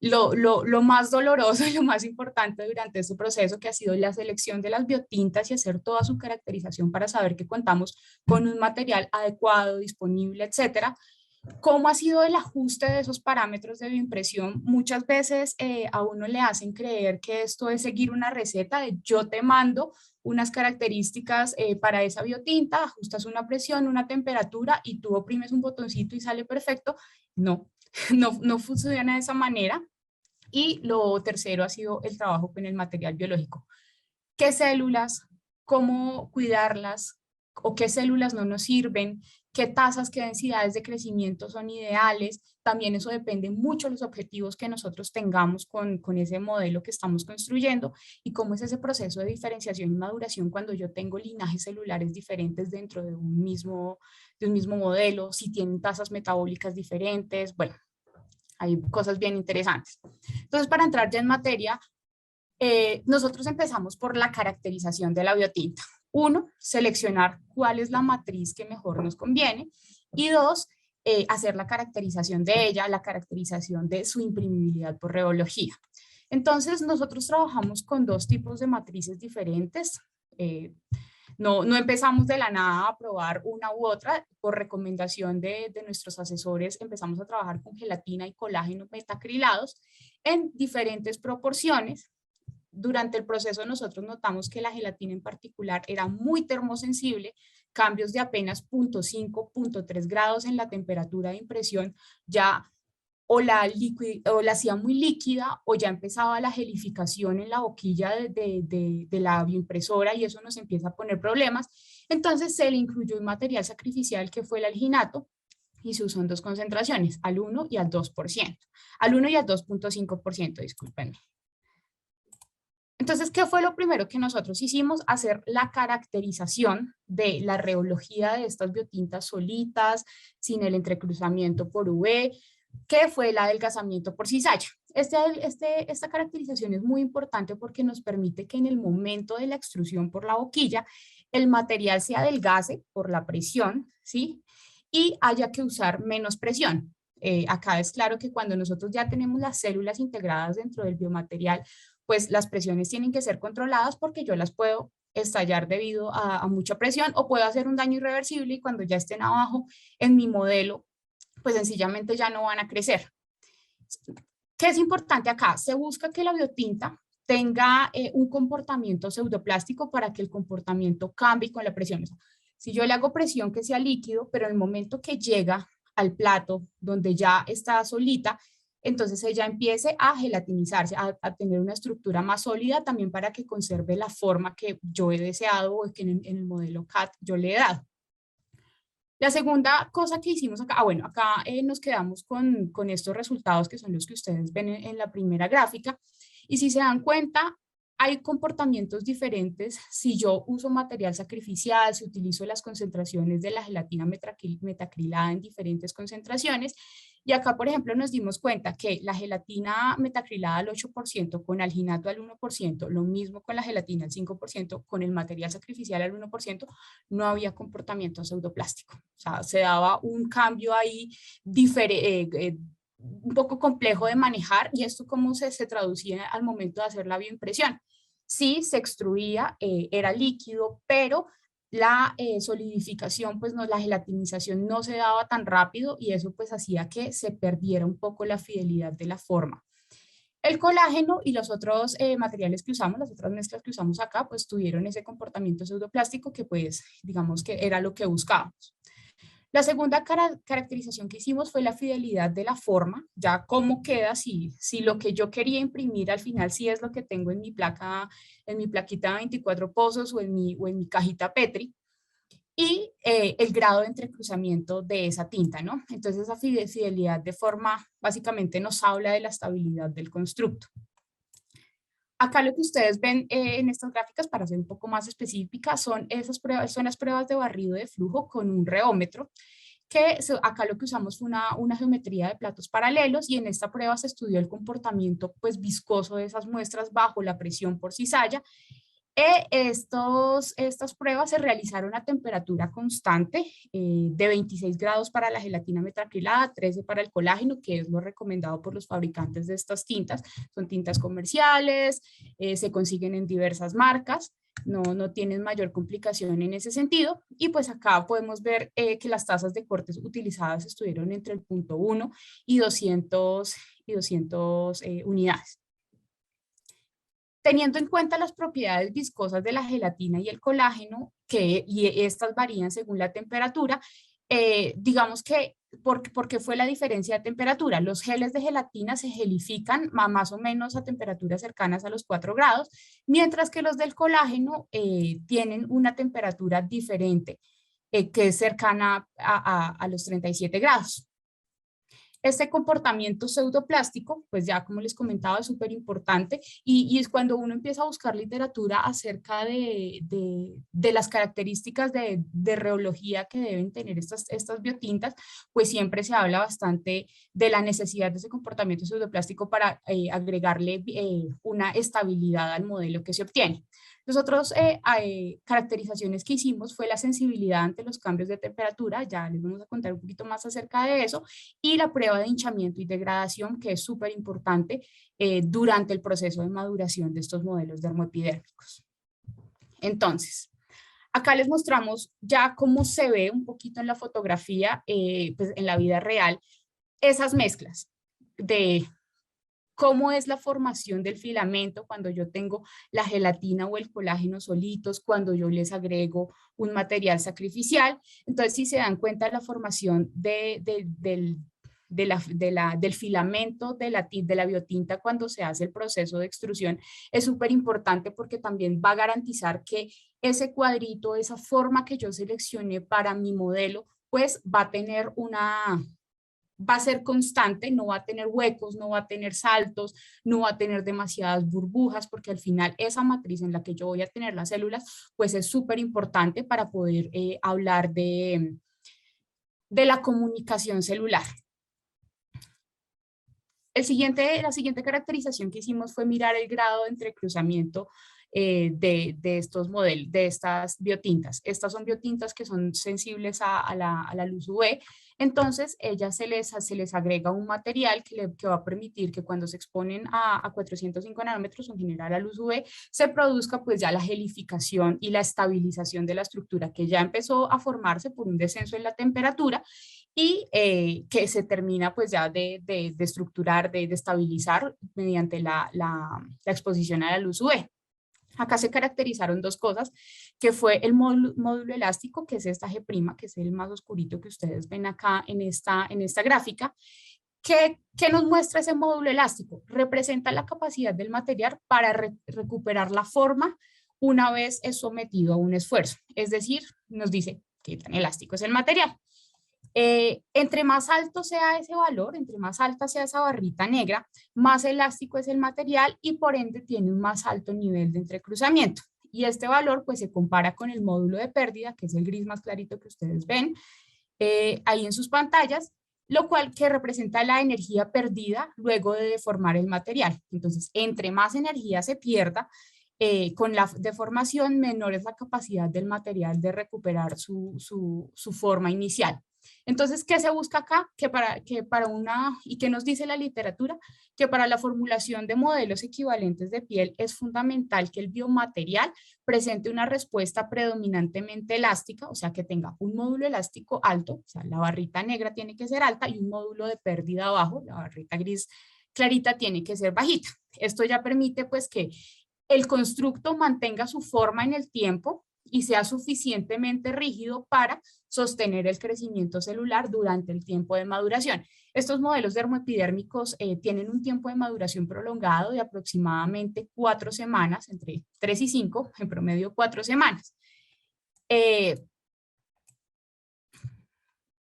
lo más doloroso y lo más importante durante este proceso, que ha sido la selección de las biotintas y hacer toda su caracterización para saber que contamos con un material adecuado, disponible, etcétera. ¿Cómo ha sido el ajuste de esos parámetros de bioimpresión? Muchas veces a uno le hacen creer que esto es seguir una receta de yo te mando unas características para esa biotinta, ajustas una presión, una temperatura y tú oprimes un botoncito y sale perfecto. No, no funciona de esa manera. Y lo tercero ha sido el trabajo con el material biológico. ¿Qué células? ¿Cómo cuidarlas? ¿O qué células no nos sirven? ¿Qué tasas, qué densidades de crecimiento son ideales? También eso depende mucho de los objetivos que nosotros tengamos con ese modelo que estamos construyendo y cómo es ese proceso de diferenciación y maduración cuando yo tengo linajes celulares diferentes dentro de un mismo modelo, si tienen tasas metabólicas diferentes. Bueno, hay cosas bien interesantes. Entonces, para entrar ya en materia, nosotros empezamos por la caracterización de la biotinta. 1, seleccionar cuál es la matriz que mejor nos conviene. Y 2, hacer la caracterización de ella, la caracterización de su imprimibilidad por reología. Entonces, nosotros trabajamos con 2 tipos de matrices diferentes. No empezamos de la nada a probar una u otra. Por recomendación de nuestros asesores, empezamos a trabajar con gelatina y colágeno metacrilados en diferentes proporciones. Durante el proceso nosotros notamos que la gelatina en particular era muy termosensible, cambios de apenas 0.5, 0.3 grados en la temperatura de impresión ya o la hacía muy líquida o ya empezaba la gelificación en la boquilla de la bioimpresora y eso nos empieza a poner problemas. Entonces se le incluyó un material sacrificial que fue el alginato y se usó en 2 concentraciones, al 1 y al 2%, al 1 y al 2.5%, discúlpenme. Entonces, ¿qué fue lo primero que nosotros hicimos? Hacer la caracterización de la reología de estas biotintas solitas, sin el entrecruzamiento por UV, que fue el adelgazamiento por cizalla. Esta caracterización es muy importante porque nos permite que en el momento de la extrusión por la boquilla, el material se adelgace por la presión, ¿sí? Y haya que usar menos presión. Acá es claro que cuando nosotros ya tenemos las células integradas dentro del biomaterial, pues las presiones tienen que ser controladas porque yo las puedo estallar debido a mucha presión o puedo hacer un daño irreversible y cuando ya estén abajo en mi modelo, pues sencillamente ya no van a crecer. ¿Qué es importante acá? Se busca que la biotinta tenga un comportamiento pseudoplástico para que el comportamiento cambie con la presión. O sea, si yo le hago presión que sea líquido, pero en el momento que llega al plato donde ya está solita, entonces ella empiece a gelatinizarse, a tener una estructura más sólida también para que conserve la forma que yo he deseado o que en el modelo CAD yo le he dado. La segunda cosa que hicimos acá, bueno, acá nos quedamos con estos resultados que son los que ustedes ven en la primera gráfica y si se dan cuenta, hay comportamientos diferentes si yo uso material sacrificial, si utilizo las concentraciones de la gelatina metacrilada en diferentes concentraciones. Y acá, por ejemplo, nos dimos cuenta que la gelatina metacrilada al 8% con alginato al 1%, lo mismo con la gelatina al 5% con el material sacrificial al 1%, no había comportamiento pseudoplástico. O sea, se daba un cambio ahí un poco complejo de manejar, y esto cómo se traducía al momento de hacer la bioimpresión. Sí, se extruía, era líquido, pero la solidificación, pues no, la gelatinización no se daba tan rápido, y eso pues hacía que se perdiera un poco la fidelidad de la forma. El colágeno y los otros materiales que usamos, las otras mezclas que usamos acá, pues tuvieron ese comportamiento pseudoplástico que pues digamos que era lo que buscábamos. La segunda caracterización que hicimos fue la fidelidad de la forma, ya cómo queda, si lo que yo quería imprimir al final sí es lo que tengo en mi placa, en mi plaquita de 24 pozos o en mi cajita Petri, y el grado de entrecruzamiento de esa tinta, ¿no? Entonces esa fidelidad de forma básicamente nos habla de la estabilidad del constructo. Acá lo que ustedes ven en estas gráficas, para ser un poco más específica, son esas pruebas, son las pruebas de barrido de flujo con un reómetro, que acá lo que usamos fue una geometría de platos paralelos, y en esta prueba se estudió el comportamiento pues viscoso de esas muestras bajo la presión por cizalla. Estas pruebas se realizaron a temperatura constante, de 26 grados para la gelatina metacrilada, 13 para el colágeno, que es lo recomendado por los fabricantes de estas tintas. Son tintas comerciales, se consiguen en diversas marcas, no tienen mayor complicación en ese sentido. Y pues acá podemos ver que las tasas de cortes utilizadas estuvieron entre el 0.1 y 200 unidades. Teniendo en cuenta las propiedades viscosas de la gelatina y el colágeno, y estas varían según la temperatura, digamos que, ¿por qué fue la diferencia de temperatura? Los geles de gelatina se gelifican más o menos a temperaturas cercanas a los 4 grados, mientras que los del colágeno tienen una temperatura diferente, que es cercana a los 37 grados. Este comportamiento pseudoplástico, pues ya como les comentaba, es súper importante, y es cuando uno empieza a buscar literatura acerca de las características de reología que deben tener estas biotintas, pues siempre se habla bastante de la necesidad de ese comportamiento pseudoplástico para agregarle una estabilidad al modelo que se obtiene. Las otras caracterizaciones que hicimos fue la sensibilidad ante los cambios de temperatura, ya les vamos a contar un poquito más acerca de eso, y la prueba de hinchamiento y degradación, que es súper importante durante el proceso de maduración de estos modelos dermoepidérmicos. Entonces, acá les mostramos ya cómo se ve un poquito en la fotografía, pues en la vida real, esas mezclas de cómo es la formación del filamento cuando yo tengo la gelatina o el colágeno solitos, cuando yo les agrego un material sacrificial. Entonces, si se dan cuenta, la formación del filamento de la biotinta cuando se hace el proceso de extrusión es súper importante, porque también va a garantizar que ese cuadrito, esa forma que yo seleccioné para mi modelo, pues va a ser constante, no va a tener huecos, no va a tener saltos, no va a tener demasiadas burbujas, porque al final esa matriz en la que yo voy a tener las células, pues es súper importante para poder hablar de la comunicación celular. La siguiente caracterización que hicimos fue mirar el grado de entrecruzamiento de estos modelos, de estas biotintas. Estas son biotintas que son sensibles a la luz UV. Entonces, ellas se les agrega un material que va a permitir que cuando se exponen a 405 nanómetros, en general a luz UV, se produzca pues ya la gelificación y la estabilización de la estructura, que ya empezó a formarse por un descenso en la temperatura, y que se termina pues ya de estructurar, de estabilizar mediante la exposición a la luz UV. Acá se caracterizaron dos cosas, que fue el módulo elástico, que es esta G', que es el más oscurito que ustedes ven acá en esta gráfica. ¿Qué nos muestra ese módulo elástico? Representa la capacidad del material para recuperar la forma una vez es sometido a un esfuerzo. Es decir, nos dice qué tan elástico es el material. Entre más alto sea ese valor, entre más alta sea esa barrita negra, más elástico es el material y por ende tiene un más alto nivel de entrecruzamiento. Y este valor pues se compara con el módulo de pérdida, que es el gris más clarito que ustedes ven ahí en sus pantallas, lo cual que representa la energía perdida luego de deformar el material. Entonces, entre más energía se pierda, con la deformación menor es la capacidad del material de recuperar su forma inicial. Entonces, ¿qué se busca acá? ¿Y qué nos dice la literatura? Que para la formulación de modelos equivalentes de piel es fundamental que el biomaterial presente una respuesta predominantemente elástica, o sea, que tenga un módulo elástico alto, o sea, la barrita negra tiene que ser alta y un módulo de pérdida bajo, la barrita gris clarita tiene que ser bajita. Esto ya permite pues que el constructo mantenga su forma en el tiempo y sea suficientemente rígido para sostener el crecimiento celular durante el tiempo de maduración. Estos modelos dermoepidérmicos tienen un tiempo de maduración prolongado de aproximadamente 4 semanas, entre 3 y 5, en promedio 4 semanas.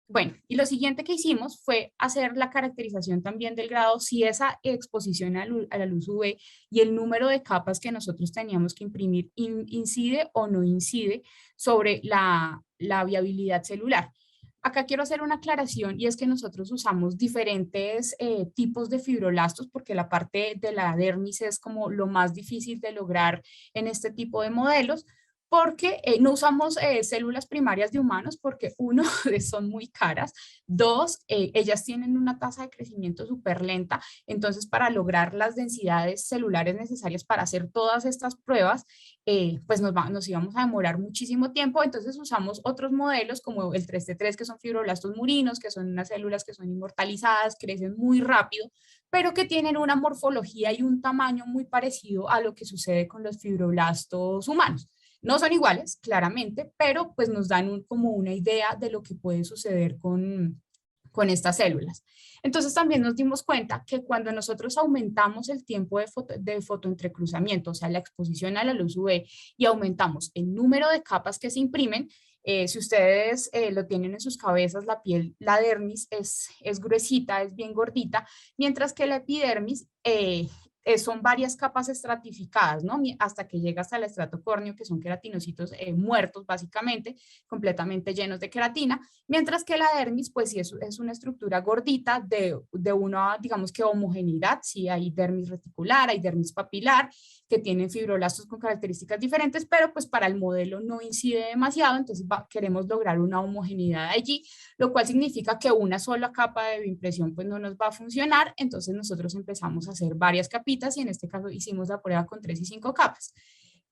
Bueno, y lo siguiente que hicimos fue hacer la caracterización también del grado, si esa exposición a la luz UV y el número de capas que nosotros teníamos que imprimir incide o no incide sobre la viabilidad celular. Acá quiero hacer una aclaración y es que nosotros usamos diferentes tipos de fibroblastos porque la parte de la dermis es como lo más difícil de lograr en este tipo de modelos, porque no usamos células primarias de humanos porque uno, son muy caras, dos, ellas tienen una tasa de crecimiento súper lenta, entonces para lograr las densidades celulares necesarias para hacer todas estas pruebas, pues nos íbamos a demorar muchísimo tiempo, entonces usamos otros modelos como el 3T3 que son fibroblastos murinos, que son unas células que son inmortalizadas, crecen muy rápido, pero que tienen una morfología y un tamaño muy parecido a lo que sucede con los fibroblastos humanos. No son iguales, claramente, pero pues nos dan como una idea de lo que puede suceder con estas células. Entonces también nos dimos cuenta que cuando nosotros aumentamos el tiempo de fotoentrecruzamiento, o sea, la exposición a la luz UV, y aumentamos el número de capas que se imprimen, si ustedes lo tienen en sus cabezas, la piel, la dermis es gruesita, es bien gordita, mientras que la epidermis son varias capas estratificadas, ¿no? Hasta que llega hasta el estrato córneo, que son queratinocitos muertos, básicamente, completamente llenos de queratina, mientras que la dermis, pues sí, es una estructura gordita de una, digamos que homogeneidad, sí, hay dermis reticular, hay dermis papilar, que tienen fibroblastos con características diferentes, pero pues para el modelo no incide demasiado, entonces queremos lograr una homogeneidad allí, lo cual significa que una sola capa de bioimpresión pues no nos va a funcionar, entonces nosotros empezamos a hacer varias capitas y en este caso hicimos la prueba con 3 y 5 capas.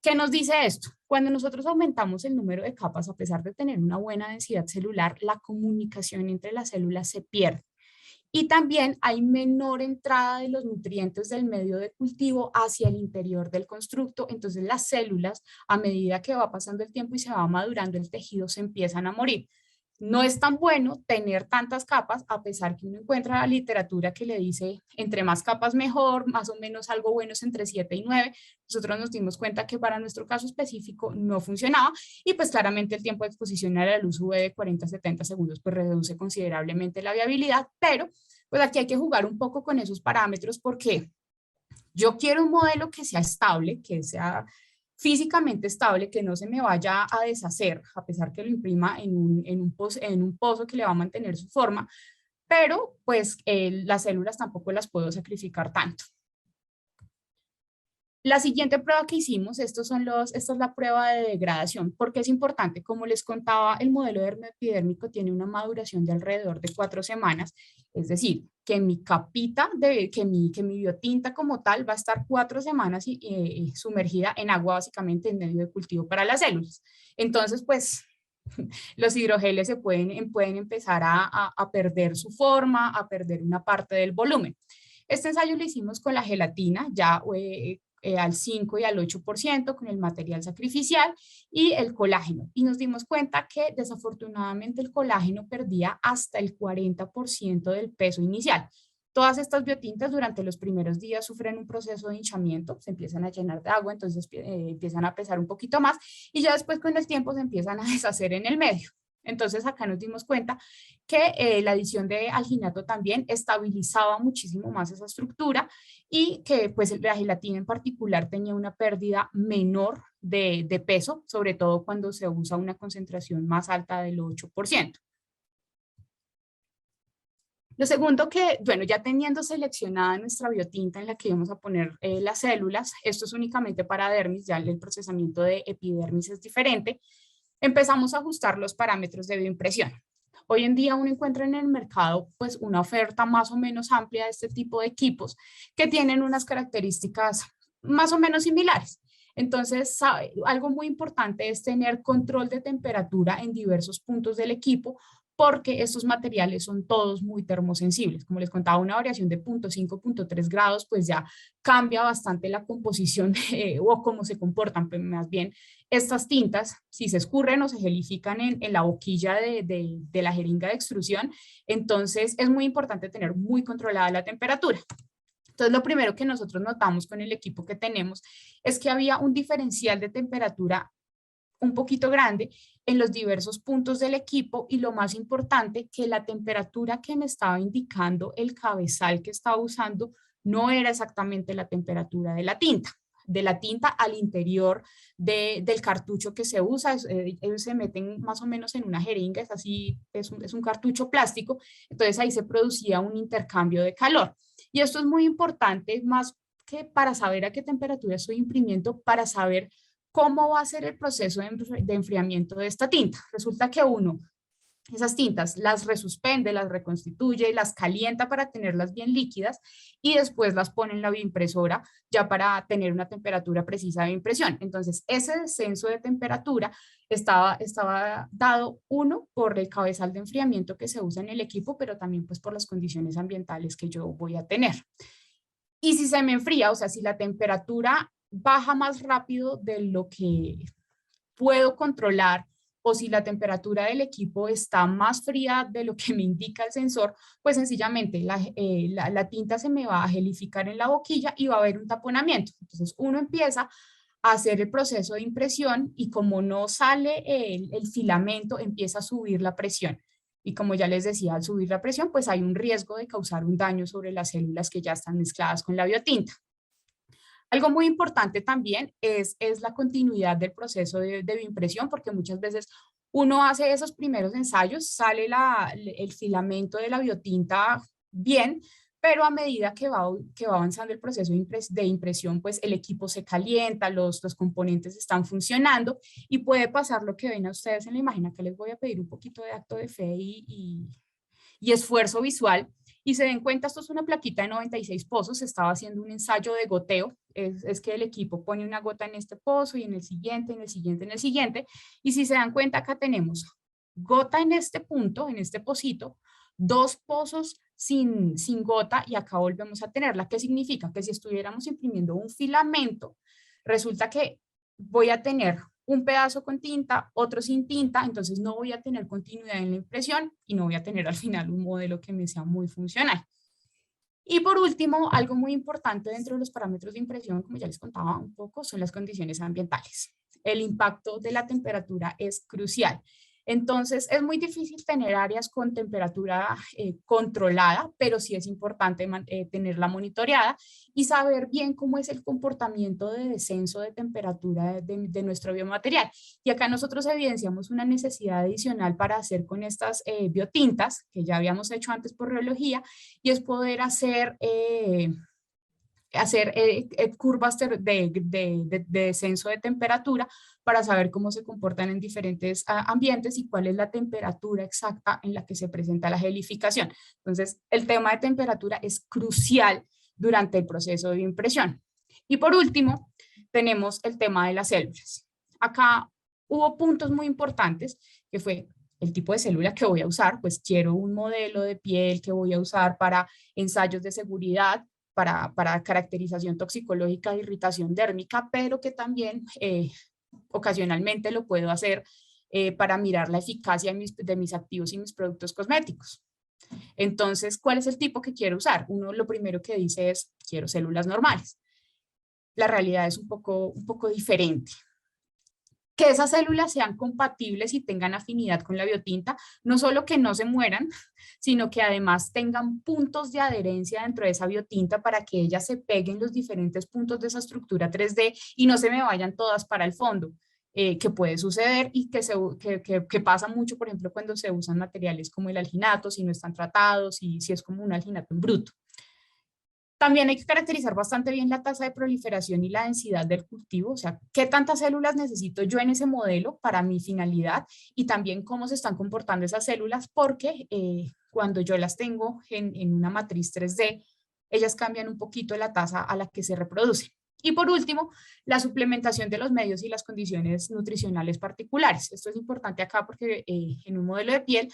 ¿Qué nos dice esto? Cuando nosotros aumentamos el número de capas, a pesar de tener una buena densidad celular, la comunicación entre las células se pierde. Y también hay menor entrada de los nutrientes del medio de cultivo hacia el interior del constructo, entonces las células, a medida que va pasando el tiempo y se va madurando el tejido, se empiezan a morir. No es tan bueno tener tantas capas, a pesar que uno encuentra la literatura que le dice entre más capas mejor, más o menos algo bueno es entre 7 y 9. Nosotros nos dimos cuenta que para nuestro caso específico no funcionaba y pues claramente el tiempo de exposición a la luz UV de 40 a 70 segundos pues reduce considerablemente la viabilidad, pero pues aquí hay que jugar un poco con esos parámetros porque yo quiero un modelo que sea estable, que sea físicamente estable, que no se me vaya a deshacer, a pesar que lo imprima en un pozo que le va a mantener su forma, pero pues las células tampoco las puedo sacrificar tanto. La siguiente prueba que hicimos, esta es la prueba de degradación. ¿Por qué es importante? Como les contaba, el modelo dermoepidérmico tiene una maduración de alrededor de 4 semanas, es decir, que mi capita, que mi biotinta como tal va a estar 4 semanas sumergida en agua, básicamente en medio de cultivo para las células. Entonces, pues, los hidrogeles pueden empezar a perder su forma, a perder una parte del volumen. Este ensayo lo hicimos con la gelatina, ya al 5 y al 8% con el material sacrificial y el colágeno. Y nos dimos cuenta que desafortunadamente el colágeno perdía hasta el 40% del peso inicial. Todas estas biotintas durante los primeros días sufren un proceso de hinchamiento, se empiezan a llenar de agua, entonces empiezan a pesar un poquito más y ya después con el tiempo se empiezan a deshacer en el medio. Entonces acá nos dimos cuenta que la adición de alginato también estabilizaba muchísimo más esa estructura y que pues la gelatina en particular tenía una pérdida menor de peso, sobre todo cuando se usa una concentración más alta del 8%. Lo segundo que, bueno, ya teniendo seleccionada nuestra biotinta en la que íbamos a poner las células, esto es únicamente para dermis, ya el procesamiento de epidermis es diferente, empezamos a ajustar los parámetros de bioimpresión. Hoy en día uno encuentra en el mercado pues una oferta más o menos amplia de este tipo de equipos que tienen unas características más o menos similares. Entonces, algo muy importante es tener control de temperatura en diversos puntos del equipo porque estos materiales son todos muy termosensibles. Como les contaba, una variación de 0.5, 0.3 grados, pues ya cambia bastante la composición o cómo se comportan, pues más bien estas tintas, si se escurren o se gelifican en la boquilla de la jeringa de extrusión, entonces es muy importante tener muy controlada la temperatura. Entonces, lo primero que nosotros notamos con el equipo que tenemos es que había un diferencial de temperatura un poquito grande en los diversos puntos del equipo y lo más importante, que la temperatura que me estaba indicando el cabezal que estaba usando no era exactamente la temperatura de la tinta al interior del cartucho que se usa. Ellos se meten más o menos en una jeringa, es así, es un cartucho plástico, entonces ahí se producía un intercambio de calor. Y esto es muy importante, más que para saber a qué temperatura estoy imprimiendo, para saber cómo va a ser el proceso de enfriamiento de esta tinta. Resulta que uno, esas tintas las resuspende, las reconstituye, las calienta para tenerlas bien líquidas y después las pone en la bioimpresora ya para tener una temperatura precisa de impresión. Entonces, ese descenso de temperatura estaba dado, uno, por el cabezal de enfriamiento que se usa en el equipo, pero también pues por las condiciones ambientales que yo voy a tener. Y si se me enfría, o sea, si la temperatura baja más rápido de lo que puedo controlar o si la temperatura del equipo está más fría de lo que me indica el sensor, pues sencillamente la tinta se me va a gelificar en la boquilla y va a haber un taponamiento. Entonces uno empieza a hacer el proceso de impresión y como no sale el filamento, empieza a subir la presión. Y como ya les decía, al subir la presión, pues hay un riesgo de causar un daño sobre las células que ya están mezcladas con la biotinta. Algo muy importante también es la continuidad del proceso de bioimpresión, porque muchas veces uno hace esos primeros ensayos, sale el filamento de la biotinta bien, pero a medida que va avanzando el proceso de impresión, pues el equipo se calienta, los componentes están funcionando y puede pasar lo que ven a ustedes en la imagen. Acá les voy a pedir un poquito de acto de fe y esfuerzo visual. Y se den cuenta, esto es una plaquita de 96 pozos, se estaba haciendo un ensayo de goteo, es que el equipo pone una gota en este pozo y en el siguiente, en el siguiente, en el siguiente, y si se dan cuenta acá tenemos gota en este punto, en este pocito, dos pozos sin gota y acá volvemos a tenerla. ¿Qué significa? Que si estuviéramos imprimiendo un filamento, resulta que voy a tener un pedazo con tinta, otro sin tinta, entonces no voy a tener continuidad en la impresión y no voy a tener al final un modelo que me sea muy funcional. Y por último, algo muy importante dentro de los parámetros de impresión, como ya les contaba un poco, son las condiciones ambientales. El impacto de la temperatura es crucial. Entonces, es muy difícil tener áreas con temperatura controlada, pero sí es importante tenerla monitoreada y saber bien cómo es el comportamiento de descenso de temperatura de nuestro biomaterial. Y acá nosotros evidenciamos una necesidad adicional para hacer con estas biotintas, que ya habíamos hecho antes por rheología, y es poder hacer curvas de descenso de temperatura para saber cómo se comportan en diferentes ambientes y cuál es la temperatura exacta en la que se presenta la gelificación. Entonces, el tema de temperatura es crucial durante el proceso de impresión. Y por último, tenemos el tema de las células. Acá hubo puntos muy importantes, que fue el tipo de célula que voy a usar, pues quiero un modelo de piel que voy a usar para ensayos de seguridad, para caracterización toxicológica de irritación dérmica, pero que también ocasionalmente lo puedo hacer para mirar la eficacia de mis activos y mis productos cosméticos. Entonces, ¿cuál es el tipo que quiero usar? Uno lo primero que dice es, quiero células normales. La realidad es un poco diferente. que esas células sean compatibles y tengan afinidad con la biotinta, no solo que no se mueran, sino que además tengan puntos de adherencia dentro de esa biotinta para que ellas se peguen los diferentes puntos de esa estructura 3D y no se me vayan todas para el fondo, que puede suceder y que pasa mucho, por ejemplo, cuando se usan materiales como el alginato, si no están tratados y si es como un alginato en bruto. También hay que caracterizar bastante bien la tasa de proliferación y la densidad del cultivo, o sea, qué tantas células necesito yo en ese modelo para mi finalidad y también cómo se están comportando esas células, porque cuando yo las tengo en una matriz 3D, ellas cambian un poquito la tasa a la que se reproducen. Y por último, la suplementación de los medios y las condiciones nutricionales particulares. Esto es importante acá porque en un modelo de piel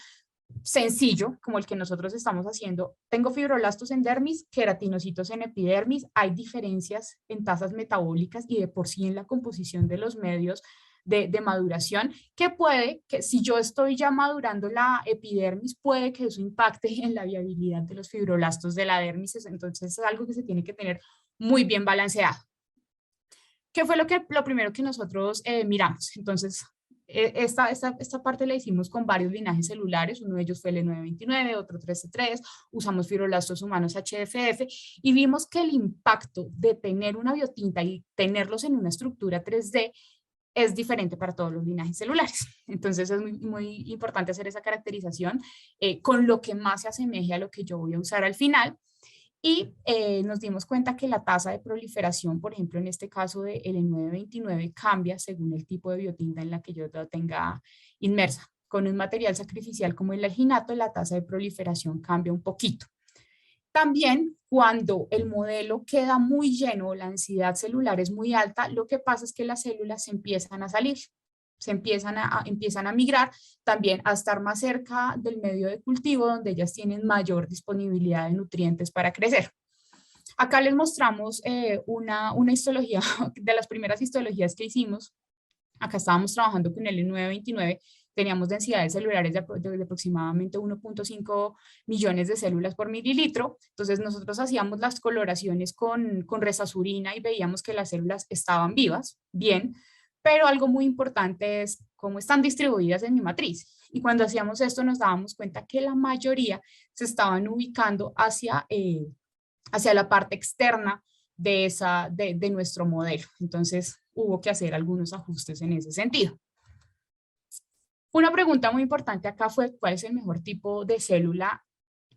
sencillo, como el que nosotros estamos haciendo, tengo fibroblastos en dermis, queratinocitos en epidermis, hay diferencias en tasas metabólicas y de por sí en la composición de los medios de maduración, que puede que si yo estoy ya madurando la epidermis, puede que eso impacte en la viabilidad de los fibroblastos de la dermis, entonces es algo que se tiene que tener muy bien balanceado. ¿Qué fue lo primero que nosotros miramos? Entonces, esta parte la hicimos con varios linajes celulares, uno de ellos fue el E929, otro 13-3, usamos fibroblastos humanos HFF y vimos que el impacto de tener una biotinta y tenerlos en una estructura 3D es diferente para todos los linajes celulares. Entonces es muy importante hacer esa caracterización con lo que más se asemeje a lo que yo voy a usar al final. Y nos dimos cuenta que la tasa de proliferación, por ejemplo, en este caso de L929, cambia según el tipo de biotinta en la que yo la tenga inmersa. Con un material sacrificial como el alginato, la tasa de proliferación cambia un poquito. También, cuando el modelo queda muy lleno, la densidad celular es muy alta, lo que pasa es que las células se empiezan a salir, empiezan a migrar también a estar más cerca del medio de cultivo donde ellas tienen mayor disponibilidad de nutrientes para crecer. Acá les mostramos una histología de las primeras histologías que hicimos. Acá estábamos trabajando con el E929, teníamos densidades celulares de aproximadamente 1.5 millones de células por mililitro, entonces nosotros hacíamos las coloraciones con resazurina y veíamos que las células estaban vivas, bien, pero algo muy importante es cómo están distribuidas en mi matriz. Y cuando hacíamos esto nos dábamos cuenta que la mayoría se estaban ubicando hacia la parte externa de nuestro modelo. Entonces hubo que hacer algunos ajustes en ese sentido. Una pregunta muy importante acá fue ¿cuál es el mejor tipo de célula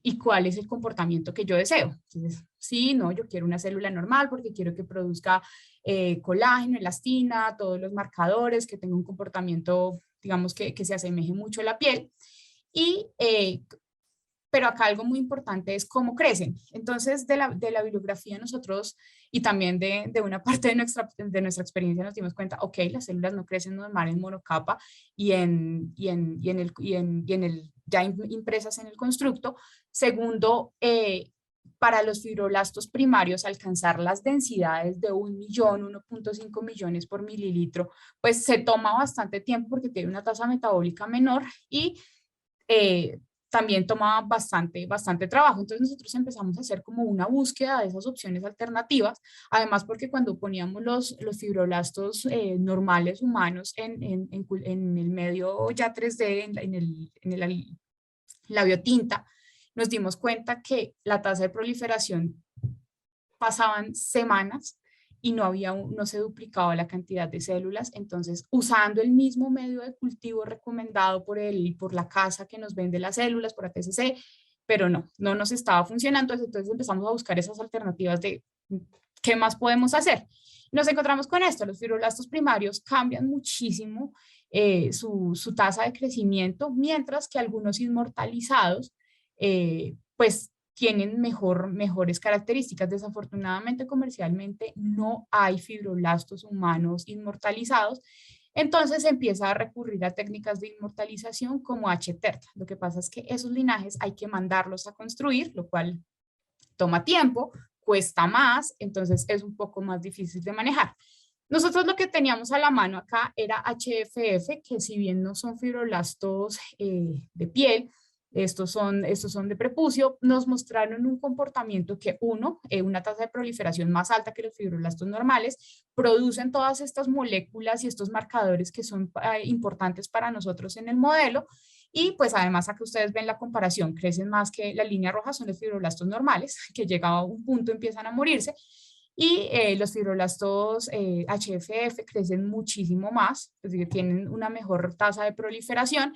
y cuál es el comportamiento que yo deseo? Entonces, sí, no, yo quiero una célula normal porque quiero que produzca colágeno, elastina, todos los marcadores, que tenga un comportamiento, digamos, que se asemeje mucho a la piel. Pero acá algo muy importante es cómo crecen. Entonces, de la bibliografía nosotros, y también de una parte de nuestra experiencia nos dimos cuenta, ok, las células no crecen normal en monocapa ya impresas en el constructo. Segundo, para los fibroblastos primarios, alcanzar las densidades de 1 millón, 1.5 millones por mililitro, pues se toma bastante tiempo porque tiene una tasa metabólica menor y también toma bastante trabajo. Entonces nosotros empezamos a hacer como una búsqueda de esas opciones alternativas, además porque cuando poníamos los fibroblastos normales humanos en el medio ya 3D, en la biotinta, nos dimos cuenta que la tasa de proliferación pasaban semanas y no se duplicaba la cantidad de células. Entonces, usando el mismo medio de cultivo recomendado por la casa que nos vende las células, por ATCC, pero no nos estaba funcionando. Entonces empezamos a buscar esas alternativas de qué más podemos hacer. Nos encontramos con esto: los fibroblastos primarios cambian muchísimo su tasa de crecimiento, mientras que algunos inmortalizados, pues tienen mejores características. Desafortunadamente, comercialmente no hay fibroblastos humanos inmortalizados, entonces se empieza a recurrir a técnicas de inmortalización como H-TERT. Lo que pasa es que esos linajes hay que mandarlos a construir, lo cual toma tiempo, cuesta más, entonces es un poco más difícil de manejar. Nosotros lo que teníamos a la mano acá era HFF, que si bien no son fibroblastos de piel, estos son de prepucio, nos mostraron un comportamiento que una tasa de proliferación más alta que los fibroblastos normales, producen todas estas moléculas y estos marcadores que son importantes para nosotros en el modelo. Y pues además acá ustedes ven la comparación, crecen más que la línea roja son los fibroblastos normales, que llegado a un punto empiezan a morirse, y los fibroblastos HFF crecen muchísimo más, es decir, tienen una mejor tasa de proliferación,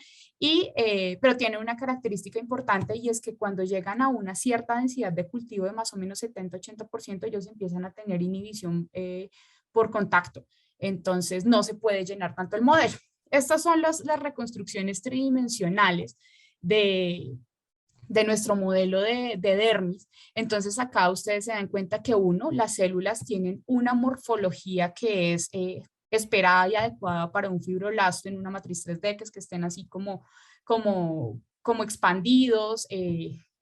pero tienen una característica importante y es que cuando llegan a una cierta densidad de cultivo de más o menos 70-80%, ellos empiezan a tener inhibición por contacto. Entonces no se puede llenar tanto el modelo. Estas son las reconstrucciones tridimensionales de nuestro modelo de dermis. Entonces acá ustedes se dan cuenta que las células tienen una morfología que es esperada y adecuada para un fibroblasto en una matriz 3D, que estén así como expandidos,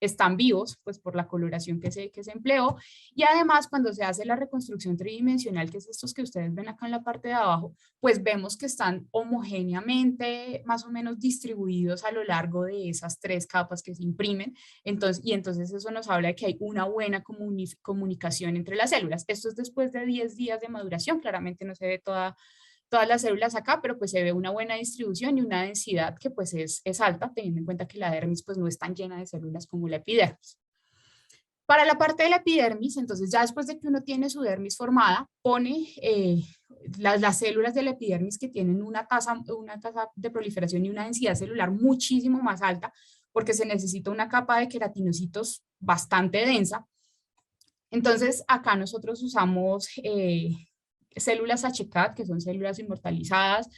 están vivos, pues por la coloración que se empleó, y además cuando se hace la reconstrucción tridimensional, que es estos que ustedes ven acá en la parte de abajo, pues vemos que están homogéneamente más o menos distribuidos a lo largo de esas 3 capas que se imprimen, entonces eso nos habla de que hay una buena comunicación entre las células. Esto es después de 10 días de maduración, claramente no se ve todas las células acá, pero pues se ve una buena distribución y una densidad que pues es alta, teniendo en cuenta que la dermis pues no es tan llena de células como la epidermis. Para la parte de la epidermis, entonces ya después de que uno tiene su dermis formada, pone las células de la epidermis que tienen una tasa de proliferación y una densidad celular muchísimo más alta, porque se necesita una capa de queratinocitos bastante densa. Entonces acá nosotros usamos células HCAD, que son células inmortalizadas,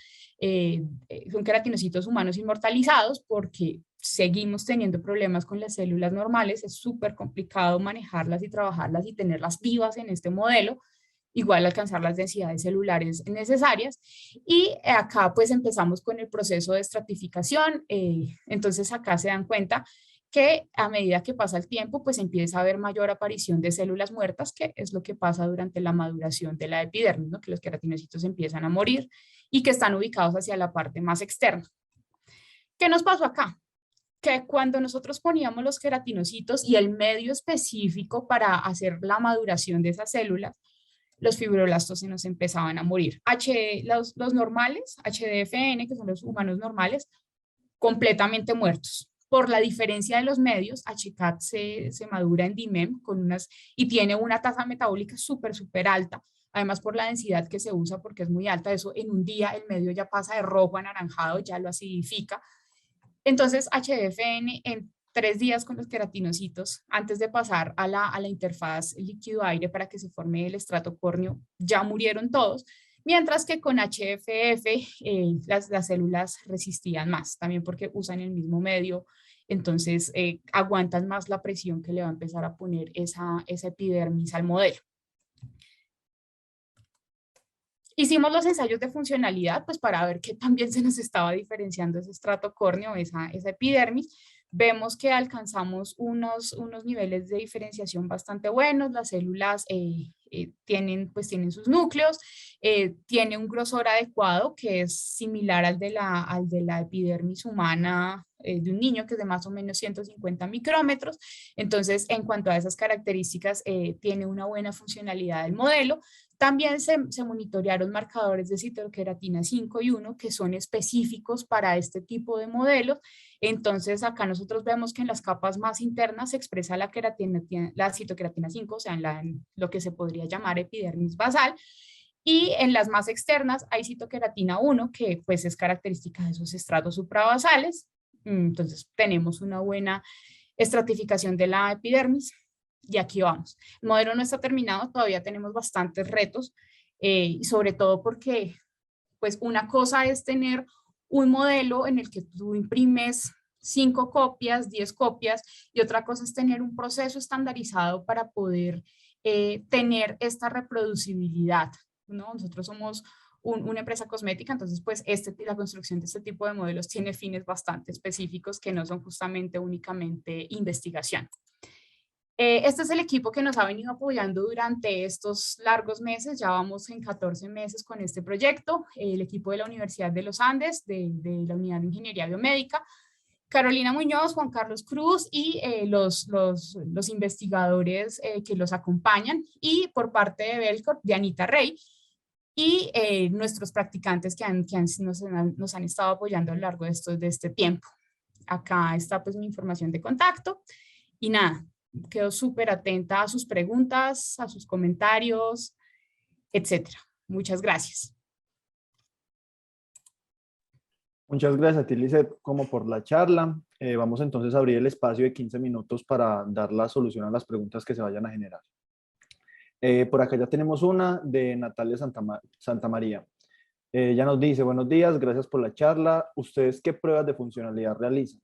son queratinocitos humanos inmortalizados, porque seguimos teniendo problemas con las células normales, es súper complicado manejarlas y trabajarlas y tenerlas vivas en este modelo, igual alcanzar las densidades celulares necesarias. Y acá pues empezamos con el proceso de estratificación, entonces acá se dan cuenta que a medida que pasa el tiempo, pues empieza a haber mayor aparición de células muertas, que es lo que pasa durante la maduración de la epidermis, ¿no? Que los queratinocitos empiezan a morir y que están ubicados hacia la parte más externa. ¿Qué nos pasó acá? Que cuando nosotros poníamos los queratinocitos y el medio específico para hacer la maduración de esas células, los fibroblastos se nos empezaban a morir. Los normales, HDFN, que son los humanos normales, completamente muertos. Por la diferencia de los medios, HCAD se madura en DIMEM y tiene una tasa metabólica súper alta, además por la densidad que se usa porque es muy alta, eso en un día el medio ya pasa de rojo a anaranjado, ya lo acidifica. Entonces HDFN en 3 días con los queratinocitos, antes de pasar a la interfaz líquido-aire para que se forme el estrato córneo, ya murieron todos. Mientras que con HFF las células resistían más, también porque usan el mismo medio, entonces aguantan más la presión que le va a empezar a poner esa epidermis al modelo. Hicimos los ensayos de funcionalidad pues para ver qué también se nos estaba diferenciando ese estrato córneo, esa epidermis. Vemos que alcanzamos unos niveles de diferenciación bastante buenos, las células tienen sus núcleos, tiene un grosor adecuado que es similar al de la epidermis humana de un niño, que es de más o menos 150 micrómetros. Entonces, en cuanto a esas características, tiene una buena funcionalidad del modelo. También se monitorearon marcadores de citoqueratina 5 y 1 que son específicos para este tipo de modelos. Entonces acá nosotros vemos que en las capas más internas se expresa la citoqueratina 5, o sea, en lo que se podría llamar epidermis basal, y en las más externas hay citoqueratina 1, que pues es característica de esos estratos suprabasales. Entonces tenemos una buena estratificación de la epidermis. Y aquí vamos. El modelo no está terminado, todavía tenemos bastantes retos, y sobre todo porque pues una cosa es tener un modelo en el que tú imprimes 5 copias, 10 copias, y otra cosa es tener un proceso estandarizado para poder tener esta reproducibilidad, ¿no? Nosotros somos una empresa cosmética, entonces pues la construcción de este tipo de modelos tiene fines bastante específicos que no son justamente únicamente investigación. Este es el equipo que nos ha venido apoyando durante estos largos meses, ya vamos en 14 meses con este proyecto, el equipo de la Universidad de los Andes, de la Unidad de Ingeniería Biomédica, Carolina Muñoz, Juan Carlos Cruz y los investigadores que los acompañan, y por parte de Belcorp, Dianita Rey, y nuestros practicantes nos han estado apoyando a lo largo de este tiempo. Acá está pues mi información de contacto y nada, quedo súper atenta a sus preguntas, a sus comentarios, etcétera. Muchas gracias. Muchas gracias a ti, Lizeth, como por la charla. Vamos entonces a abrir el espacio de 15 minutos para dar la solución a las preguntas que se vayan a generar. Por acá ya tenemos una de Natalia Santamaría. Ella nos dice, buenos días, gracias por la charla. ¿Ustedes qué pruebas de funcionalidad realizan?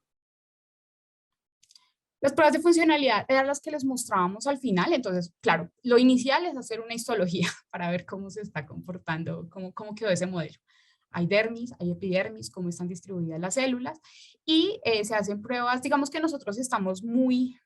Las pruebas de funcionalidad eran las que les mostrábamos al final. Entonces, claro, lo inicial es hacer una histología para ver cómo se está comportando, cómo quedó ese modelo. Hay dermis, hay epidermis, cómo están distribuidas las células, y se hacen pruebas. Digamos que nosotros estamos muy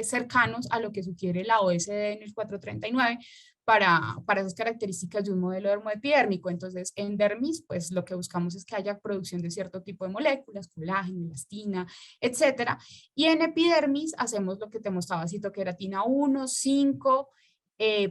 cercanos a lo que sugiere la OSD en el 439 para esas características de un modelo dermoepidérmico. Entonces, en dermis, pues lo que buscamos es que haya producción de cierto tipo de moléculas, colágeno, elastina, etcétera. Y en epidermis hacemos lo que te mostraba, citoqueratina 1, 5.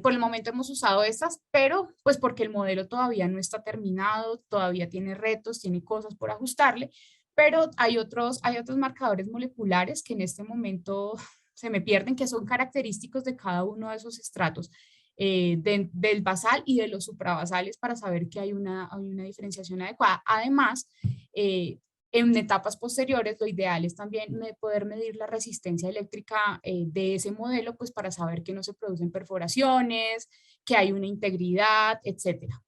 Por el momento hemos usado estas, pero pues porque el modelo todavía no está terminado, todavía tiene retos, tiene cosas por ajustarle, pero hay otros marcadores moleculares que en este momento se me pierden, que son característicos de cada uno de esos estratos, del basal y de los suprabasales, para saber que hay una diferenciación adecuada. Además, en etapas posteriores, lo ideal es también poder medir la resistencia eléctrica de ese modelo, pues para saber que no se producen perforaciones, que hay una integridad, etcétera.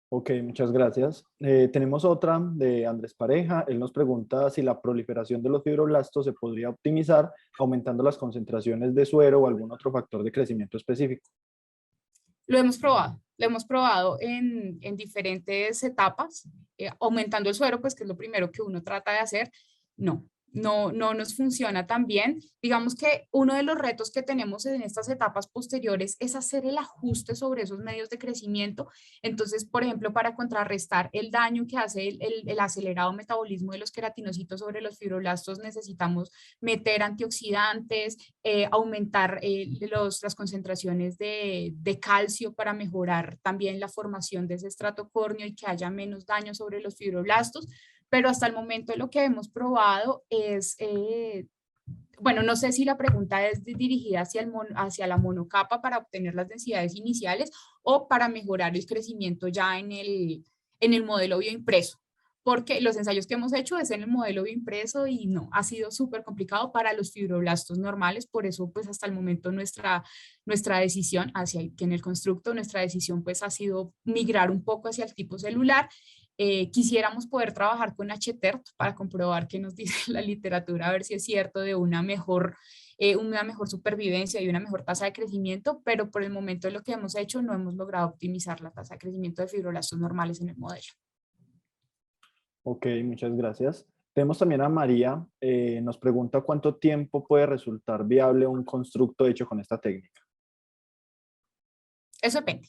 Ok, muchas gracias. Tenemos otra de Andrés Pareja. Él nos pregunta si la proliferación de los fibroblastos se podría optimizar aumentando las concentraciones de suero o algún otro factor de crecimiento específico. Lo hemos probado en diferentes etapas, aumentando el suero, pues que es lo primero que uno trata de hacer. No nos funciona tan bien. Digamos que uno de los retos que tenemos en estas etapas posteriores es hacer el ajuste sobre esos medios de crecimiento. Entonces, por ejemplo, para contrarrestar el daño que hace el acelerado metabolismo de los queratinocitos sobre los fibroblastos, necesitamos meter antioxidantes, aumentar las concentraciones de calcio para mejorar también la formación de ese estrato córneo y que haya menos daño sobre los fibroblastos. Pero hasta el momento lo que hemos probado es, bueno, no sé si la pregunta es dirigida hacia la monocapa para obtener las densidades iniciales o para mejorar el crecimiento ya en el modelo bioimpreso, porque los ensayos que hemos hecho es en el modelo bioimpreso y no, ha sido súper complicado para los fibroblastos normales. Por eso pues hasta el momento nuestra decisión que en el constructo, nuestra decisión pues ha sido migrar un poco hacia el tipo celular. Quisiéramos poder trabajar con HTERT para comprobar qué nos dice la literatura, a ver si es cierto de una mejor supervivencia y una mejor tasa de crecimiento, pero por el momento lo que hemos hecho no hemos logrado optimizar la tasa de crecimiento de fibroblastos normales en el modelo. Ok, muchas gracias. Tenemos también a María, nos pregunta cuánto tiempo puede resultar viable un constructo hecho con esta técnica. Eso depende.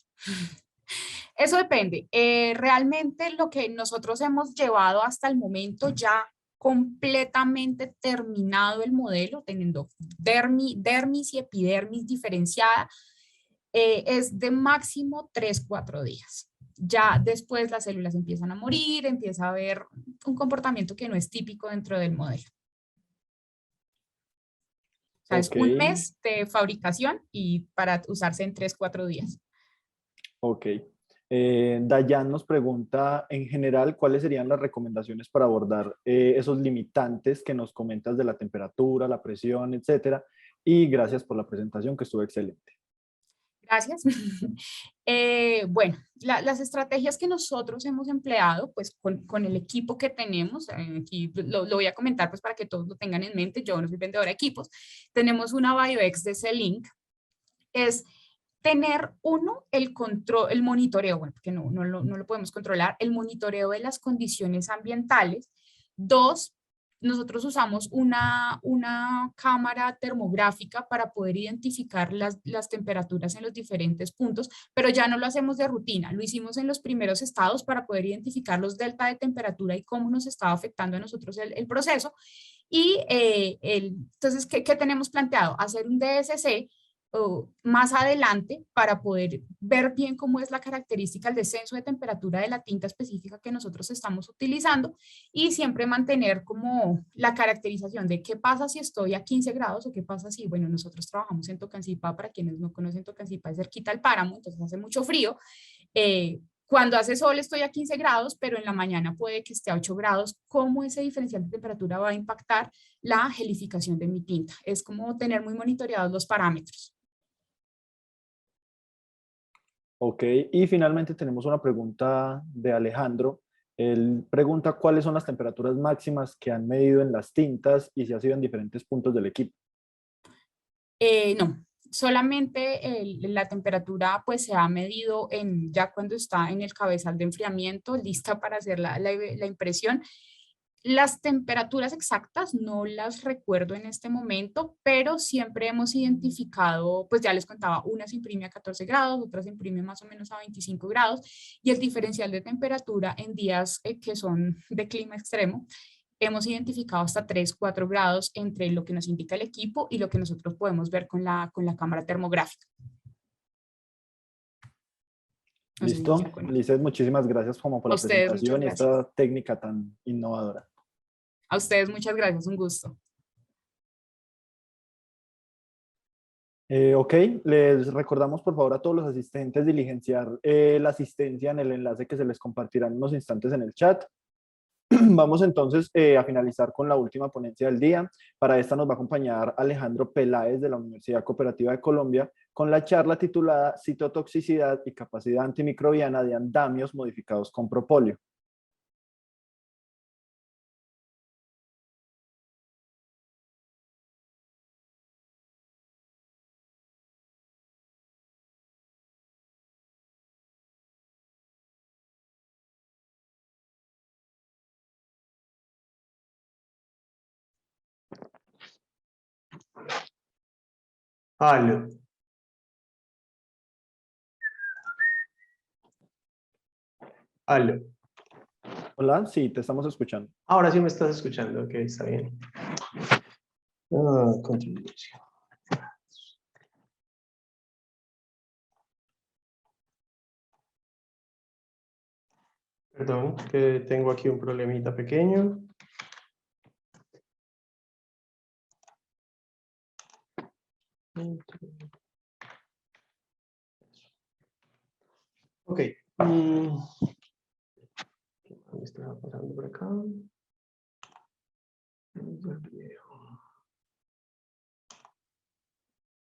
Eso depende. Realmente lo que nosotros hemos llevado hasta el momento, ya completamente terminado el modelo, teniendo dermis y epidermis diferenciada, es de máximo 3-4 días. Ya después las células empiezan a morir, empieza a haber un comportamiento que no es típico dentro del modelo. O sea, es un mes de fabricación y para usarse en 3-4 días. Ok. Dayan nos pregunta, en general, ¿cuáles serían las recomendaciones para abordar esos limitantes que nos comentas de la temperatura, la presión, etcétera? Y gracias por la presentación, que estuvo excelente. Gracias. Bueno, las estrategias que nosotros hemos empleado, pues con el equipo que tenemos, aquí lo voy a comentar pues para que todos lo tengan en mente. Yo no soy vendedora de equipos. Tenemos una BioX de C-Link. Es tener el control, el monitoreo, bueno, porque no lo podemos controlar, el monitoreo de las condiciones ambientales. 2, nosotros usamos una cámara termográfica para poder identificar las temperaturas en los diferentes puntos, pero ya no lo hacemos de rutina, lo hicimos en los primeros estados para poder identificar los delta de temperatura y cómo nos estaba afectando a nosotros el proceso. Y entonces, ¿qué tenemos planteado? Hacer un DSC más adelante para poder ver bien cómo es la característica, el descenso de temperatura de la tinta específica que nosotros estamos utilizando y siempre mantener como la caracterización de qué pasa si estoy a 15 grados o qué pasa si, bueno, nosotros trabajamos en Tocancipá, para quienes no conocen Tocancipá es cerquita al páramo, entonces hace mucho frío. Cuando hace sol estoy a 15 grados, pero en la mañana puede que esté a 8 grados. ¿Cómo ese diferencial de temperatura va a impactar la gelificación de mi tinta? Es como tener muy monitoreados los parámetros. Ok, y finalmente tenemos una pregunta de Alejandro. Él pregunta cuáles son las temperaturas máximas que han medido en las tintas y si ha sido en diferentes puntos del equipo. No, solamente la temperatura pues se ha medido ya cuando está en el cabezal de enfriamiento, lista para hacer la impresión. Las temperaturas exactas no las recuerdo en este momento, pero siempre hemos identificado, pues ya les contaba, una se imprime a 14 grados, otra se imprime más o menos a 25 grados, y el diferencial de temperatura en días que son de clima extremo, hemos identificado hasta 3, 4 grados entre lo que nos indica el equipo y lo que nosotros podemos ver con la cámara termográfica. No sé si ¿Listo? ya con- Lizeth, muchísimas gracias como por A la ustedes, muchas presentación y gracias. esta técnica tan innovadora. A ustedes, muchas gracias, un gusto. Ok, les recordamos por favor a todos los asistentes diligenciar la asistencia en el enlace que se les compartirá en unos instantes en el chat. Vamos entonces a finalizar con la última ponencia del día. Para esta nos va a acompañar Alejandro Peláez de la Universidad Cooperativa de Colombia con la charla titulada Citotoxicidad y capacidad antimicrobiana de andamios modificados con propóleo. Aló. Aló. Hola, sí, te estamos escuchando. Ahora sí me estás escuchando, ok, está bien. Contribución. Perdón, que tengo aquí un problemita pequeño. Ok. ¿Qué me está pasando por acá?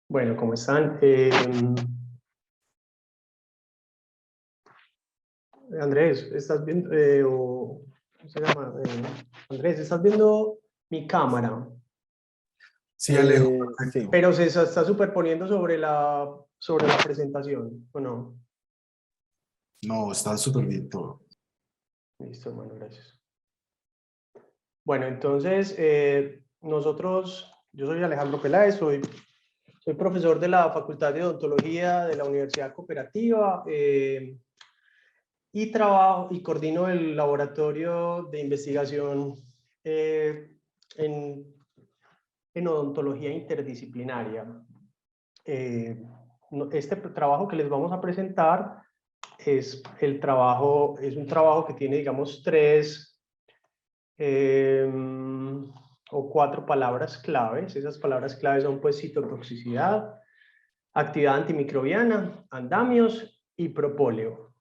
Bueno, ¿cómo están? Andrés, ¿estás viendo? ¿Cómo se llama? Andrés, ¿estás viendo mi cámara? Sí, Alejo, Sí. perfecto. Pero se está superponiendo sobre la presentación, ¿o no? No, está súper bien todo. Listo, hermano, gracias. Bueno, entonces, yo soy Alejandro Peláez, soy profesor de la Facultad de Odontología de la Universidad Cooperativa y trabajo y coordino el laboratorio de investigación en odontología interdisciplinaria. Este trabajo que les vamos a presentar es un trabajo que tiene, digamos, 3 o 4 palabras claves. Esas palabras claves son pues citotoxicidad, actividad antimicrobiana, andamios y propóleo.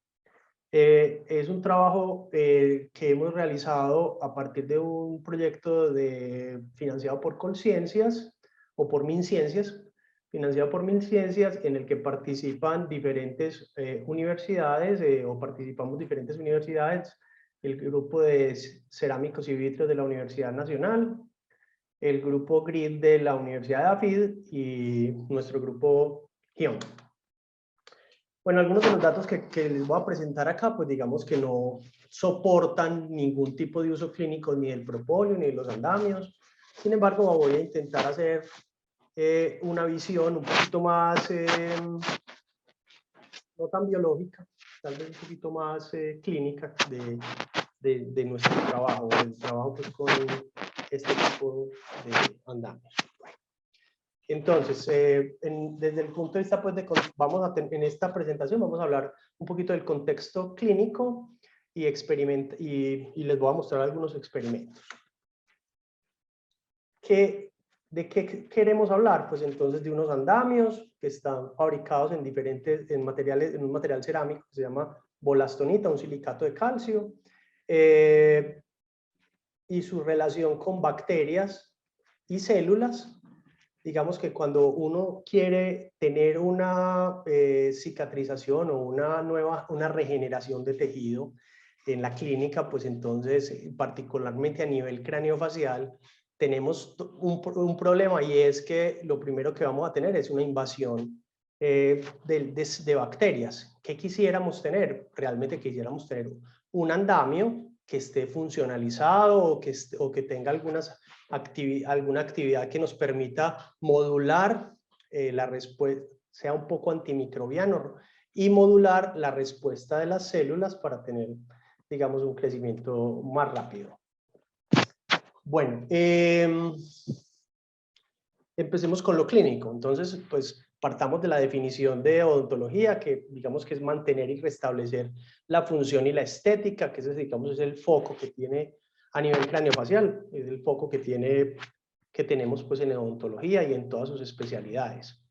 Es un trabajo que hemos realizado a partir de un proyecto financiado por Colciencias o por MinCiencias, financiado por MinCiencias, en el que participan diferentes universidades o participamos diferentes universidades, el grupo de cerámicos y vitrios de la Universidad Nacional, el grupo GRID de la Universidad de AFID y nuestro grupo GION. Bueno, algunos de los datos que les voy a presentar acá, pues digamos que no soportan ningún tipo de uso clínico ni del propóleo ni de los andamios. Sin embargo, voy a intentar hacer una visión un poquito más, no tan biológica, tal vez un poquito más clínica de nuestro trabajo, del trabajo pues, con este tipo de andamios. Entonces, desde el punto de vista, pues, en esta presentación vamos a hablar un poquito del contexto clínico y les voy a mostrar algunos experimentos. ¿De qué queremos hablar? Pues entonces de unos andamios que están fabricados en un material cerámico que se llama bolastonita, un silicato de calcio, y su relación con bacterias y células. Digamos que cuando uno quiere tener una cicatrización o una regeneración de tejido en la clínica, pues entonces, particularmente a nivel craneofacial, tenemos un problema, y es que lo primero que vamos a tener es una invasión de bacterias. ¿Qué quisiéramos tener? Realmente quisiéramos tener un andamio que esté funcionalizado o que tenga alguna actividad que nos permita modular la respuesta, sea un poco antimicrobiano, y modular la respuesta de las células para tener, digamos, un crecimiento más rápido. Bueno, empecemos con lo clínico. Entonces, pues partamos de la definición de odontología, que digamos que es mantener y restablecer la función y la estética, que ese, digamos, es el foco que tiene a nivel craneofacial, es el foco que tenemos pues en odontología y en todas sus especialidades.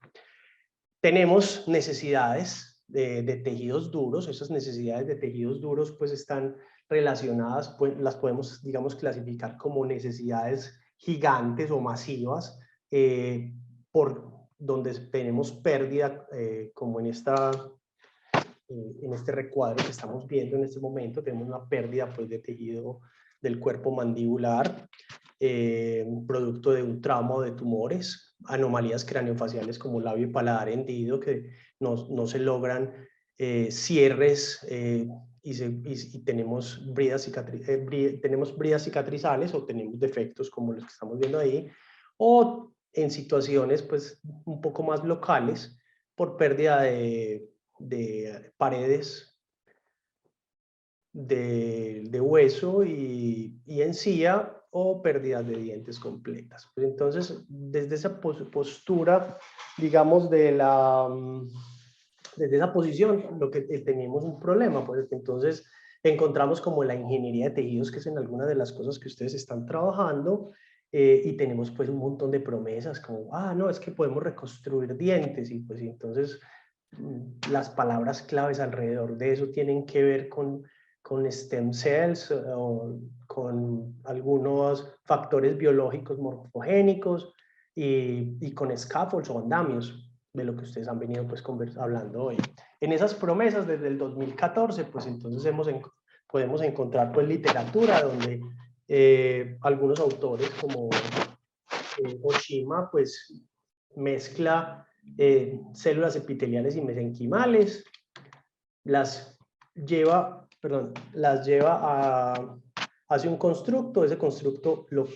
Tenemos necesidades de tejidos duros. Esas necesidades de tejidos duros pues están relacionadas, pues las podemos, digamos, clasificar como necesidades gigantes o masivas, por donde tenemos pérdida, como en este recuadro que estamos viendo en este momento, tenemos una pérdida pues de tejido del cuerpo mandibular, producto de un trauma o de tumores, anomalías craneofaciales como labio y paladar hendido, que no se logran cierres, y tenemos bridas cicatrizales, o tenemos defectos como los que estamos viendo ahí, o en situaciones pues un poco más locales por pérdida de paredes de hueso y encía, o pérdidas de dientes completas. Pues entonces, desde esa postura, digamos, desde esa posición, lo que tenemos un problema, pues entonces encontramos como la ingeniería de tejidos, que es en alguna de las cosas que ustedes están trabajando, y tenemos pues un montón de promesas como, no, es que podemos reconstruir dientes, y pues entonces las palabras claves alrededor de eso tienen que ver con stem cells, o con algunos factores biológicos morfogénicos, y con scaffolds o andamios, de lo que ustedes han venido pues hablando hoy. En esas promesas desde el 2014, pues entonces podemos encontrar pues literatura donde algunos autores como Oshima pues mezcla células epiteliales y mesenquimales, hace un constructo, ese constructo lo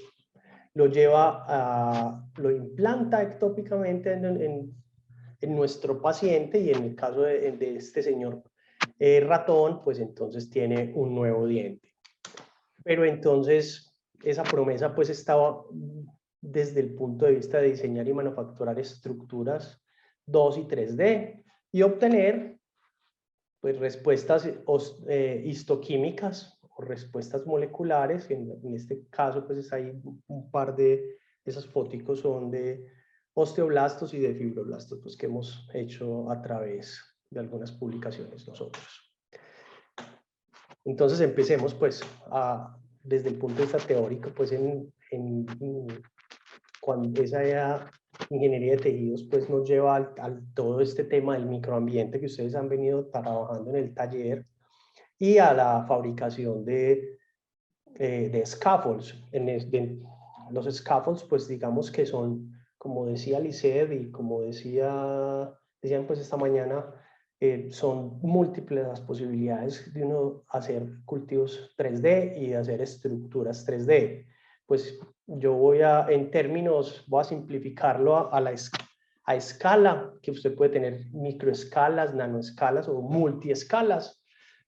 implanta ectópicamente en nuestro paciente, y en el caso de este señor ratón, pues entonces tiene un nuevo diente. Pero entonces esa promesa pues estaba desde el punto de vista de diseñar y manufacturar estructuras 2 y 3D y obtener pues respuestas histoquímicas o respuestas moleculares. En este caso pues hay un par de esas fotos son de osteoblastos y de fibroblastos, pues que hemos hecho a través de algunas publicaciones nosotros. Entonces empecemos pues desde el punto de vista teórico, pues cuando esa ingeniería de tejidos pues nos lleva a todo este tema del microambiente que ustedes han venido trabajando en el taller, y a la fabricación de scaffolds. Los scaffolds pues digamos que son, como decía Lisset y como decían pues esta mañana son múltiples las posibilidades de uno hacer cultivos 3D y hacer estructuras 3D. Pues yo voy a simplificarlo a escala, que usted puede tener microescalas, nanoescalas o multiescalas.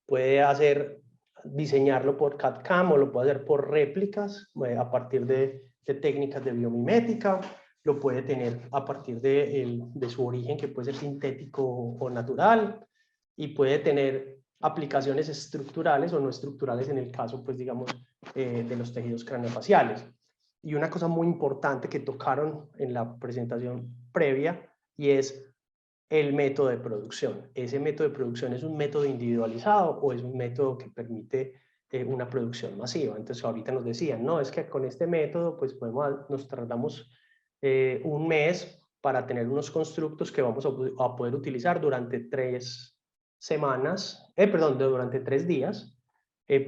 Puede diseñarlo por CAD/CAM o lo puede hacer por réplicas a partir de técnicas de biomimética. Lo puede tener a partir de su origen, que puede ser sintético o natural, y puede tener aplicaciones estructurales o no estructurales en el caso, pues digamos, de los tejidos craneofaciales. Y una cosa muy importante que tocaron en la presentación previa, y es el método de producción. ¿Ese método de producción es un método individualizado o es un método que permite una producción masiva? Entonces ahorita nos decían, no, es que con este método pues nos tardamos un mes para tener unos constructos que vamos a poder utilizar durante 3 días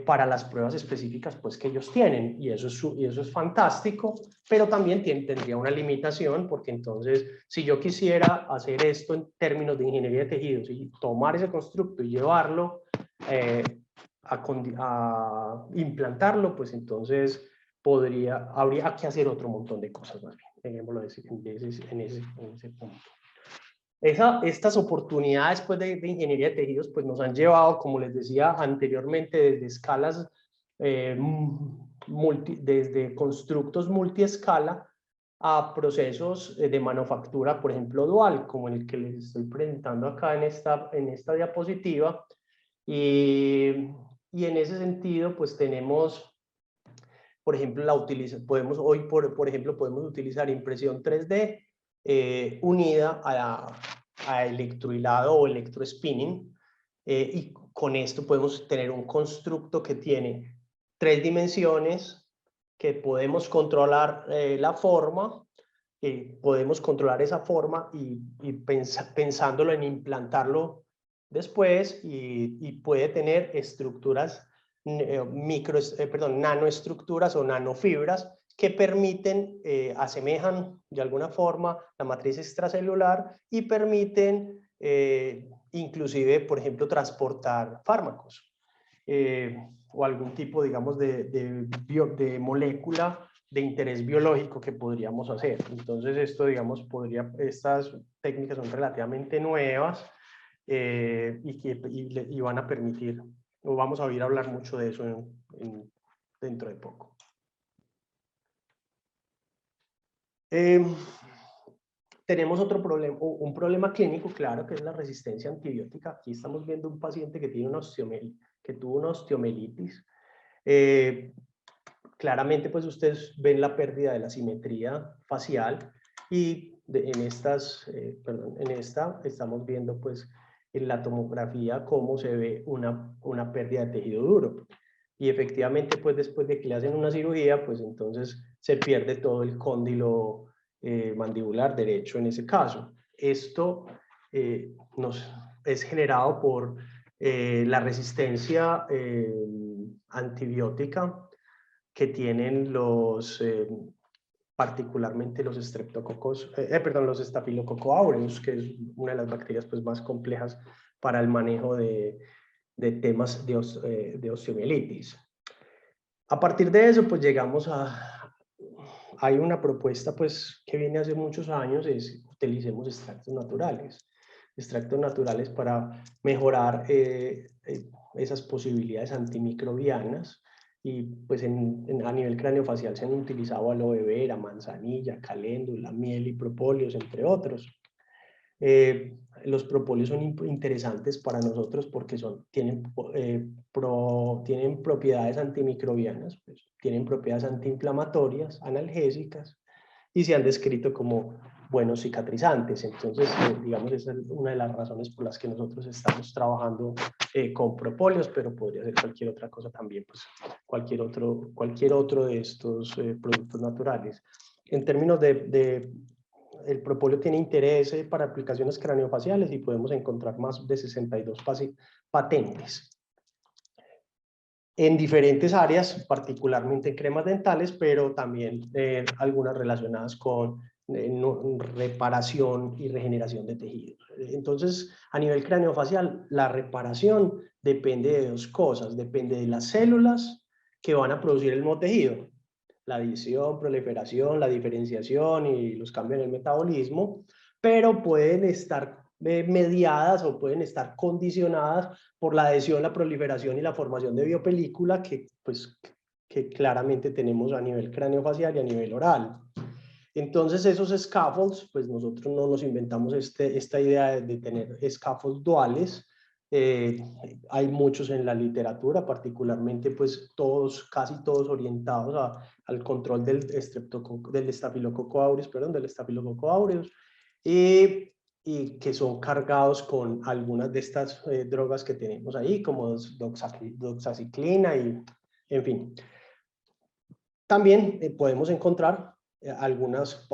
para las pruebas específicas pues que ellos tienen, y eso es fantástico, pero también tendría una limitación, porque entonces si yo quisiera hacer esto en términos de ingeniería de tejidos y tomar ese constructo y llevarlo a implantarlo, pues entonces habría que hacer otro montón de cosas más bien, dejémoslo en ese punto. Estas oportunidades pues, de ingeniería de tejidos pues, nos han llevado, como les decía anteriormente, desde escalas, desde constructos multiescala a procesos de manufactura, por ejemplo, dual, como el que les estoy presentando acá en esta diapositiva. Y en ese sentido, pues tenemos, por ejemplo, podemos utilizar impresión 3D unida a electrohilado o electrospinning, y con esto podemos tener un constructo que tiene 3 dimensiones, que podemos controlar la forma, podemos controlar esa forma y pensándolo en implantarlo después, y puede tener estructuras nanoestructuras o nanofibras que permiten, asemejan de alguna forma la matriz extracelular y permiten inclusive, por ejemplo, transportar fármacos o algún tipo, digamos, de molécula de interés biológico que podríamos hacer. Entonces esto, digamos, estas técnicas son relativamente nuevas y van a permitir, o vamos a oír hablar mucho de eso dentro de poco. Tenemos otro problema, un problema clínico, claro, que es la resistencia antibiótica. Aquí estamos viendo un paciente que tuvo una osteomelitis. Claramente, pues ustedes ven la pérdida de la simetría facial, y en esta estamos viendo pues en la tomografía cómo se ve una pérdida de tejido duro. Y efectivamente, pues después de que le hacen una cirugía, pues entonces se pierde todo el cóndilo mandibular derecho en ese caso. Esto es generado por la resistencia antibiótica que tienen particularmente los streptococos, los Staphylococcus aureus, que es una de las bacterias pues más complejas para el manejo de temas de osteomielitis. A partir de eso, pues llegamos hay una propuesta pues que viene hace muchos años, es utilicemos extractos naturales para mejorar esas posibilidades antimicrobianas. Y pues a nivel craneofacial se han utilizado aloe vera, manzanilla, caléndula, miel y propóleos, entre otros. Los propóleos son interesantes para nosotros porque tienen propiedades antimicrobianas, pues, tienen propiedades antiinflamatorias, analgésicas, y se han descrito como buenos cicatrizantes. Entonces, digamos, esa es una de las razones por las que nosotros estamos trabajando con propóleos, pero podría ser cualquier otra cosa también, pues cualquier otro de estos productos naturales. En términos el propóleo tiene interés para aplicaciones craneofaciales y podemos encontrar más de 62 patentes en diferentes áreas, particularmente en cremas dentales, pero también algunas relacionadas con reparación y regeneración de tejidos. Entonces, a nivel craneofacial, la reparación depende de dos cosas. Depende de las células que van a producir el nuevo tejido. La división, proliferación, la diferenciación y los cambios en el metabolismo, pero pueden estar mediadas o pueden estar condicionadas por la adhesión, la proliferación y la formación de biopelícula que claramente tenemos a nivel craneofacial y a nivel oral. Entonces esos scaffolds, pues nosotros no nos inventamos esta idea de tener scaffolds duales. Hay muchos en la literatura, particularmente pues casi todos orientados al control del Staphylococcus aureus, y que son cargados con algunas de estas drogas que tenemos ahí, como doxaciclina y en fin. También podemos encontrar algunas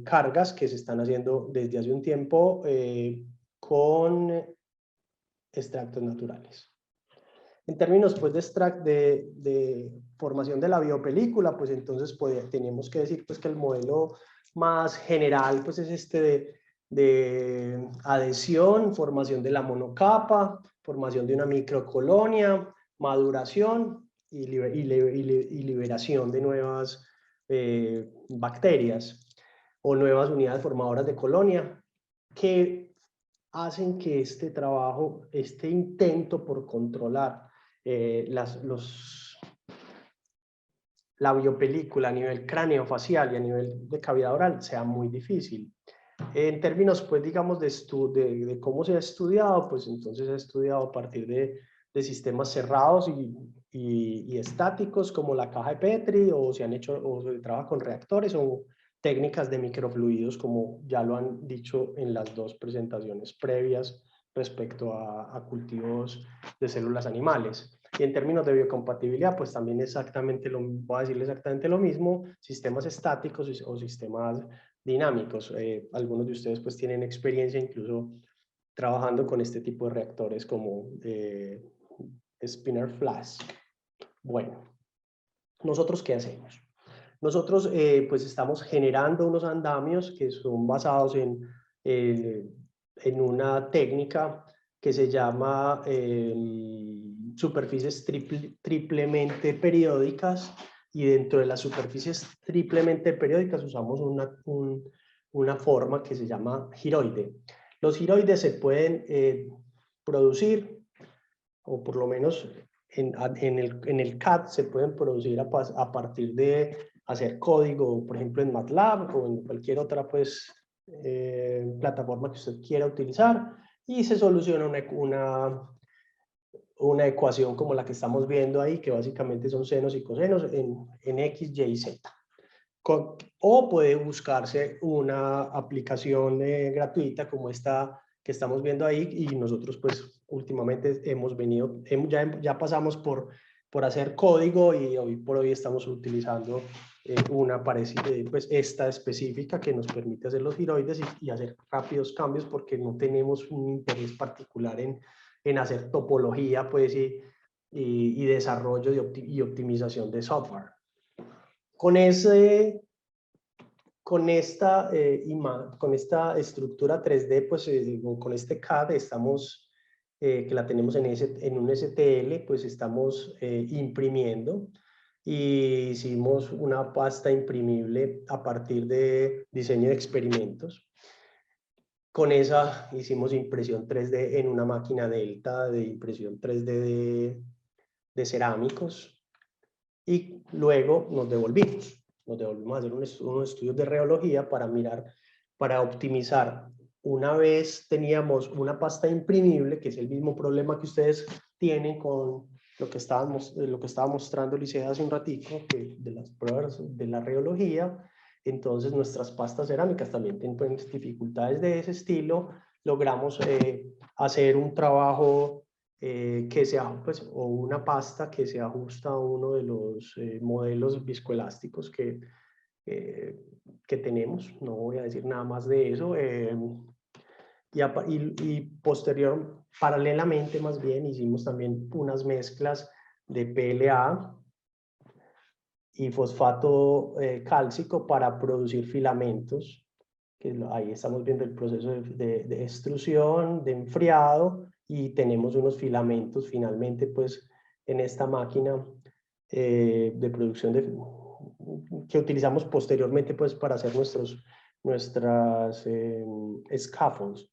cargas que se están haciendo desde hace un tiempo con extractos naturales. En términos pues, de formación de la biopelícula, pues entonces tenemos que decir pues, que el modelo más general pues, es este de adhesión, formación de la monocapa, formación de una microcolonia, maduración y liberación de nuevas bacterias o nuevas unidades formadoras de colonia que hacen que este trabajo, este intento por controlar la biopelícula a nivel craneofacial y a nivel de cavidad oral sea muy difícil. En términos, pues, digamos, de cómo se ha estudiado, pues entonces se ha estudiado a partir de sistemas cerrados y estáticos como la caja de Petri, o se trabaja con reactores o técnicas de microfluidos, como ya lo han dicho en las dos presentaciones previas respecto a cultivos de células animales. Y en términos de biocompatibilidad, pues también voy a decirle exactamente lo mismo, sistemas estáticos o sistemas dinámicos. Algunos de ustedes pues tienen experiencia incluso trabajando con este tipo de reactores como Spinner Flask. Bueno, ¿nosotros qué hacemos? Nosotros pues estamos generando unos andamios que son basados en una técnica que se llama superficies triplemente periódicas, y dentro de las superficies triplemente periódicas usamos una forma que se llama giroide. Los giroides se pueden producir, o por lo menos en el CAD se pueden producir a partir de hacer código, por ejemplo en MATLAB o en cualquier otra pues, plataforma que usted quiera utilizar, y se soluciona una ecuación como la que estamos viendo ahí, que básicamente son senos y cosenos en X, Y y Z. O puede buscarse una aplicación gratuita como esta que estamos viendo ahí, y nosotros pues últimamente ya pasamos por hacer código, y hoy por hoy estamos utilizando una parecida, pues esta específica, que nos permite hacer los giroides y hacer rápidos cambios, porque no tenemos un interés particular en hacer topología pues, y desarrollo y optimización de software. Con esta estructura 3D, pues con este CAD estamos, que la tenemos en un STL, pues estamos imprimiendo, y hicimos una pasta imprimible a partir de diseño de experimentos. Con esa hicimos impresión 3D en una máquina Delta de impresión 3D de cerámicos, y luego nos devolvimos a hacer unos estudios de reología para optimizar. Una vez teníamos una pasta imprimible, que es el mismo problema que ustedes tienen con lo que estaba mostrando Licea hace un ratico, de las pruebas de la reología. Entonces nuestras pastas cerámicas también tienen dificultades de ese estilo. Logramos hacer un trabajo que sea, pues, o una pasta que se ajusta a uno de los modelos viscoelásticos que tenemos. No voy a decir nada más de eso. Paralelamente más bien, hicimos también unas mezclas de PLA, y fosfato cálcico para producir filamentos, que ahí estamos viendo el proceso de extrusión, de enfriado, y tenemos unos filamentos finalmente pues en esta máquina de producción que utilizamos posteriormente pues para hacer nuestras scaffolds.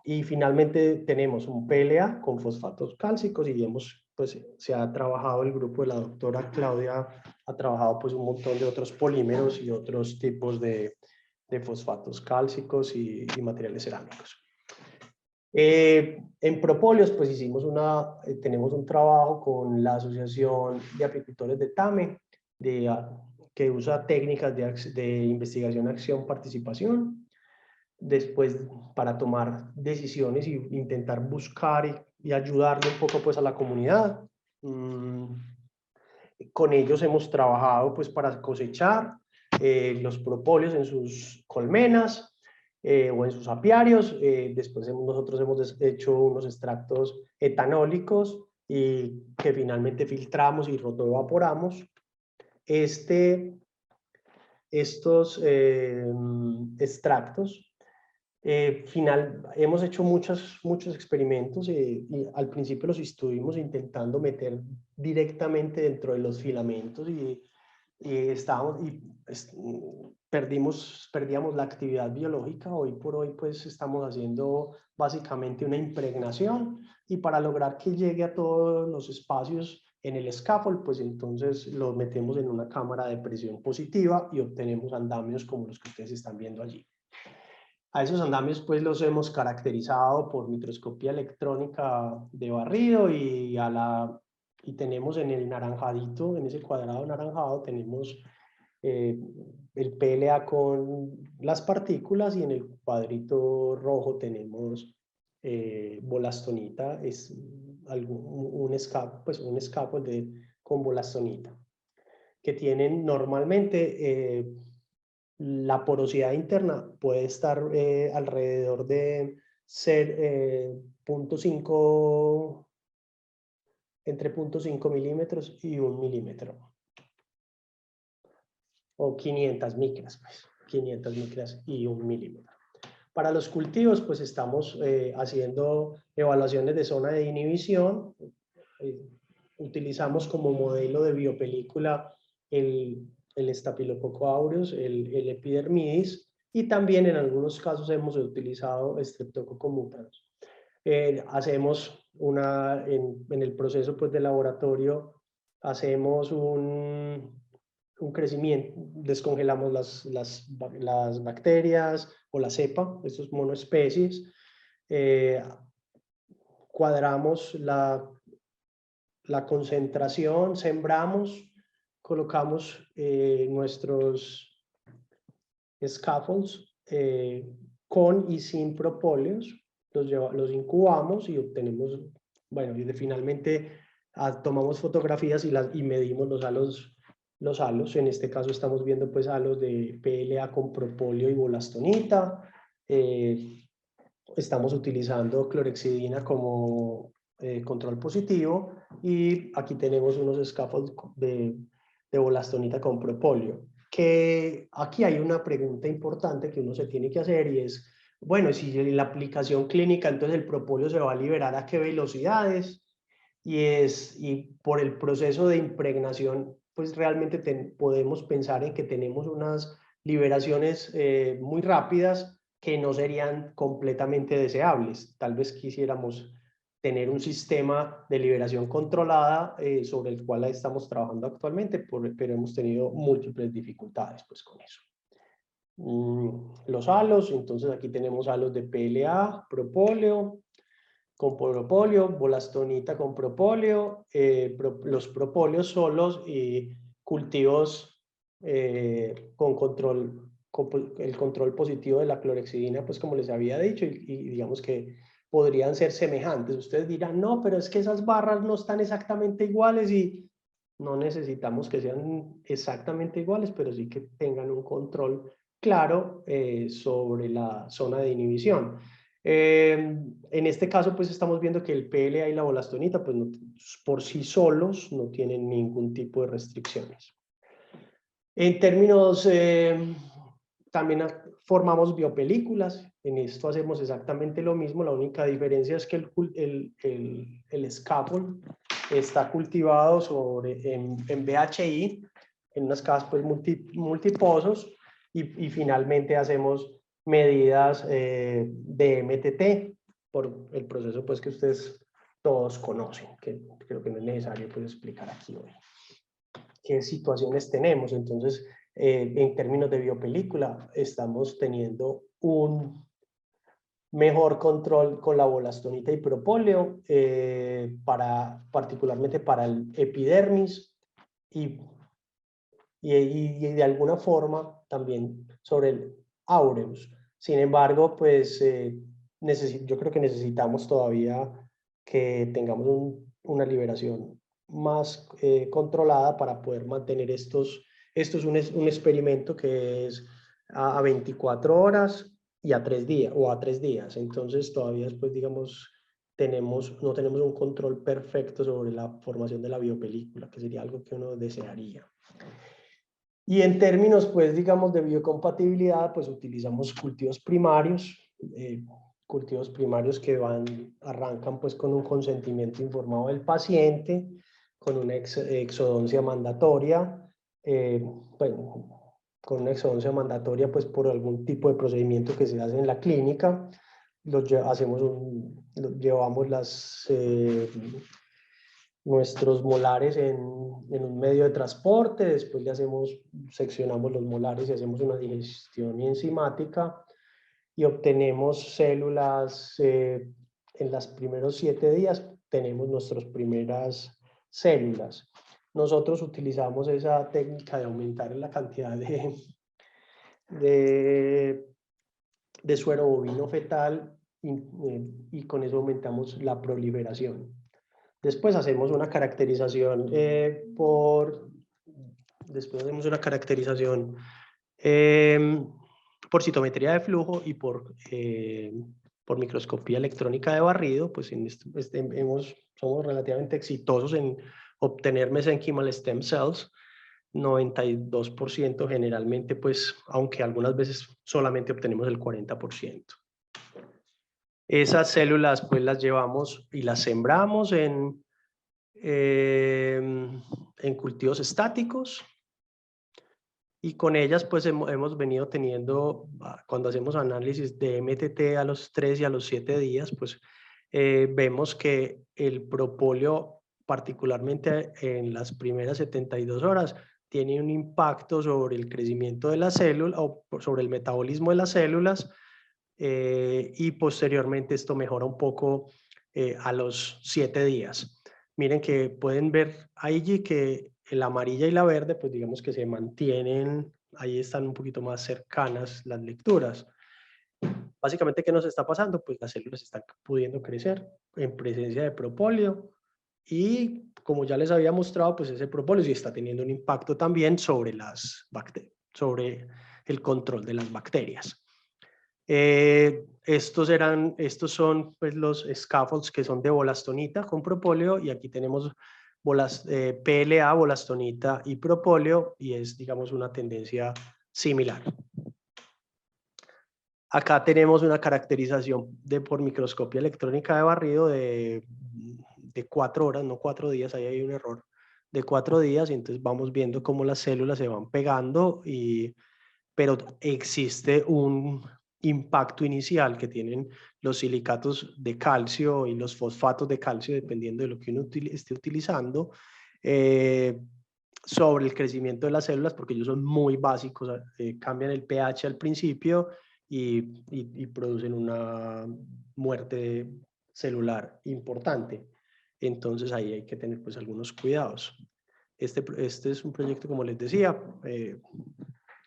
Y finalmente tenemos un PLA con fosfatos cálcicos y pues se ha trabajado, el grupo de la doctora Claudia ha trabajado pues un montón de otros polímeros y otros tipos de fosfatos cálcicos y materiales cerámicos. En propóleos pues tenemos un trabajo con la Asociación de Apicultores de TAME que usa técnicas de investigación, acción, participación. Después para tomar decisiones e intentar buscar y ayudarle un poco pues a la comunidad. Con ellos hemos trabajado pues para cosechar los propóleos en sus colmenas o en sus apiarios. Después nosotros hemos hecho unos extractos etanólicos y que finalmente filtramos y rotoevaporamos. Estos extractos hemos hecho muchos experimentos y al principio los estuvimos intentando meter directamente dentro de los filamentos y perdíamos la actividad biológica. Hoy por hoy pues estamos haciendo básicamente una impregnación y para lograr que llegue a todos los espacios en el scaffold pues entonces lo metemos en una cámara de presión positiva y obtenemos andamios como los que ustedes están viendo allí. A esos andamios pues los hemos caracterizado por microscopía electrónica de barrido y tenemos en el naranjadito, en ese cuadrado naranjado, tenemos el PLA con las partículas y en el cuadrito rojo tenemos bolastonita, es un scaffold con bolastonita, que tienen normalmente la porosidad interna puede estar alrededor de ser entre 0.5 milímetros y 1 milímetro. O 500 micras, pues, 500 micras y 1 milímetro. Para los cultivos, pues estamos haciendo evaluaciones de zona de inhibición. Utilizamos como modelo de biopelícula el Staphylococcus aureus, el epidermidis, y también en algunos casos hemos utilizado Streptococcus mutans. Hacemos en el proceso pues, de laboratorio, hacemos un crecimiento, descongelamos las bacterias o la cepa, estos monoespecies, cuadramos la concentración, sembramos, colocamos nuestros scaffolds con y sin propóleos, los incubamos y obtenemos, bueno, y finalmente tomamos fotografías y medimos los halos. En este caso estamos viendo pues halos de PLA con propóleo y bolastonita. Estamos utilizando clorhexidina como control positivo y aquí tenemos unos scaffolds de bolastonita con propóleo. Que aquí hay una pregunta importante que uno se tiene que hacer y es, bueno, si en la aplicación clínica entonces el propóleo se va a liberar a qué velocidades y por el proceso de impregnación pues realmente podemos pensar en que tenemos unas liberaciones muy rápidas que no serían completamente deseables. Tal vez quisiéramos tener un sistema de liberación controlada sobre el cual estamos trabajando actualmente, pero hemos tenido múltiples dificultades pues, con eso. Los halos, entonces aquí tenemos halos de PLA, propóleo, con propóleo, bolastonita con propóleo, los propóleos solos y cultivos con el control positivo de la clorhexidina, pues como les había dicho, y digamos que podrían ser semejantes. Ustedes dirán, no, pero es que esas barras no están exactamente iguales y no necesitamos que sean exactamente iguales, pero sí que tengan un control claro sobre la zona de inhibición. En este caso, pues estamos viendo que el PLA y la volastonita, pues por sí solos no tienen ningún tipo de restricciones. En términos, también formamos biopelículas. En esto hacemos exactamente lo mismo. La única diferencia es que el scaffold está cultivado en BHI, en unas casas pues multipozos, y finalmente hacemos medidas de MTT por el proceso pues que ustedes todos conocen, que creo que no es necesario pues explicar aquí hoy qué situaciones tenemos. Entonces, en términos de biopelícula, estamos teniendo un mejor control con la volastonita y propóleo, particularmente para el epidermis y de alguna forma también sobre el aureus. Sin embargo, pues yo creo que necesitamos todavía que tengamos una liberación más controlada para poder mantener esto es un experimento que es a 24 horas y a 3 días, o a 3 días. Entonces todavía después, digamos, no tenemos un control perfecto sobre la formación de la biopelícula, que sería algo que uno desearía. Y en términos, pues, digamos, de biocompatibilidad, pues utilizamos cultivos primarios que arrancan pues con un consentimiento informado del paciente, con una exodoncia mandatoria, bueno, con una exodoncia mandatoria pues por algún tipo de procedimiento que se hace en la clínica. Llevamos nuestros molares en un medio de transporte, después seccionamos los molares y hacemos una digestión enzimática y obtenemos células. En los primeros 7 días tenemos nuestras primeras células. Nosotros utilizamos esa técnica de aumentar la cantidad de suero bovino fetal y con eso aumentamos la proliferación. Después hacemos una caracterización por citometría de flujo y por microscopía electrónica de barrido. Pues somos relativamente exitosos en obtener mesenquimal stem cells, 92% generalmente, pues, aunque algunas veces solamente obtenemos el 40%. Esas células pues las llevamos y las sembramos en cultivos estáticos, y con ellas pues hemos venido teniendo, cuando hacemos análisis de MTT a los 3 y a los 7 días, pues vemos que el propóleo, particularmente en las primeras 72 horas, tiene un impacto sobre el crecimiento de la célula o sobre el metabolismo de las células, y posteriormente esto mejora un poco a los 7 días. Miren que pueden ver ahí que la amarilla y la verde, pues digamos que se mantienen, ahí están un poquito más cercanas las lecturas. Básicamente, ¿qué nos está pasando? Pues las células están pudiendo crecer en presencia de propóleo, y como ya les había mostrado, pues ese propóleo sí está teniendo un impacto también sobre sobre el control de las bacterias. Estos son pues los scaffolds que son de volastonita con propóleo, y aquí tenemos PLA, volastonita y propóleo, y es, digamos, una tendencia similar. Acá tenemos una caracterización por microscopía electrónica de barrido de 4 horas, no 4 días, ahí hay un error, de 4 días, y entonces vamos viendo cómo las células se van pegando, pero existe un impacto inicial que tienen los silicatos de calcio y los fosfatos de calcio, dependiendo de lo que uno esté utilizando, sobre el crecimiento de las células, porque ellos son muy básicos, cambian el pH al principio y producen una muerte celular importante. Entonces ahí hay que tener pues algunos cuidados. Este es un proyecto, como les decía,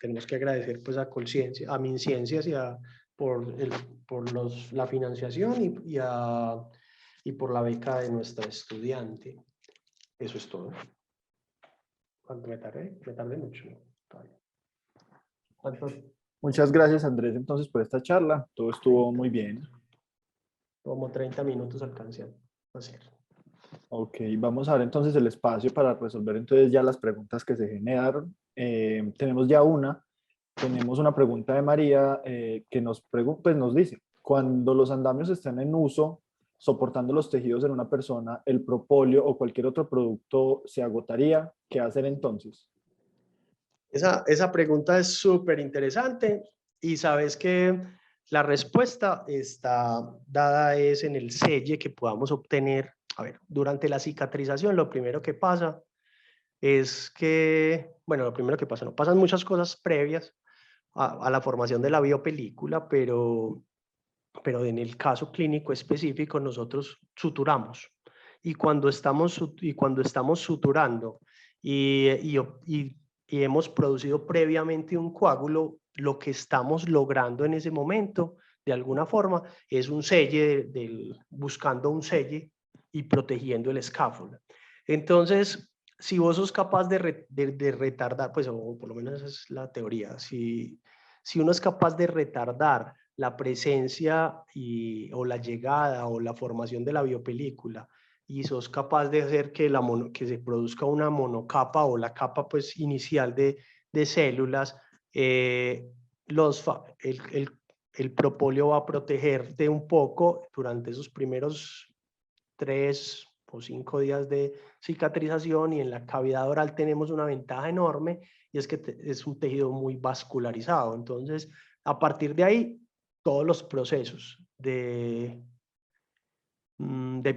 tenemos que agradecer pues a MinCiencias por la financiación y por la beca de nuestra estudiante. Eso es todo. ¿Cuánto me tardé? Me tardé mucho. ¿Cuánto? Muchas gracias, Andrés, entonces, por esta charla. Todo estuvo muy bien. como 30 minutos alcancé a hacer. Ok, vamos a ver entonces el espacio para resolver entonces ya las preguntas que se generaron. Tenemos ya tenemos una pregunta de María que pues nos dice, cuando los andamios estén en uso, soportando los tejidos en una persona, el propóleo o cualquier otro producto se agotaría. ¿Qué hacer entonces? Esa pregunta es súper interesante y sabes que la respuesta está dada es en el selle que podamos obtener. A ver, durante la cicatrización lo primero que pasa es que, bueno, lo primero que pasa, no pasan muchas cosas previas a la formación de la biopelícula, pero en el caso clínico específico nosotros suturamos. Y cuando estamos suturando y hemos producido previamente un coágulo, lo que estamos logrando en ese momento, de alguna forma, es un selle, buscando un selle y protegiendo el escáfola. Entonces, si vos sos capaz de retardar, pues, o por lo menos esa es la teoría, si uno es capaz de retardar la presencia o la llegada o la formación de la biopelícula y sos capaz de hacer que se produzca una monocapa o la capa pues inicial de células, el propóleo va a protegerte un poco durante esos primeros 3 o 5 días de cicatrización, y en la cavidad oral tenemos una ventaja enorme y es que es un tejido muy vascularizado. Entonces, a partir de ahí, todos los procesos de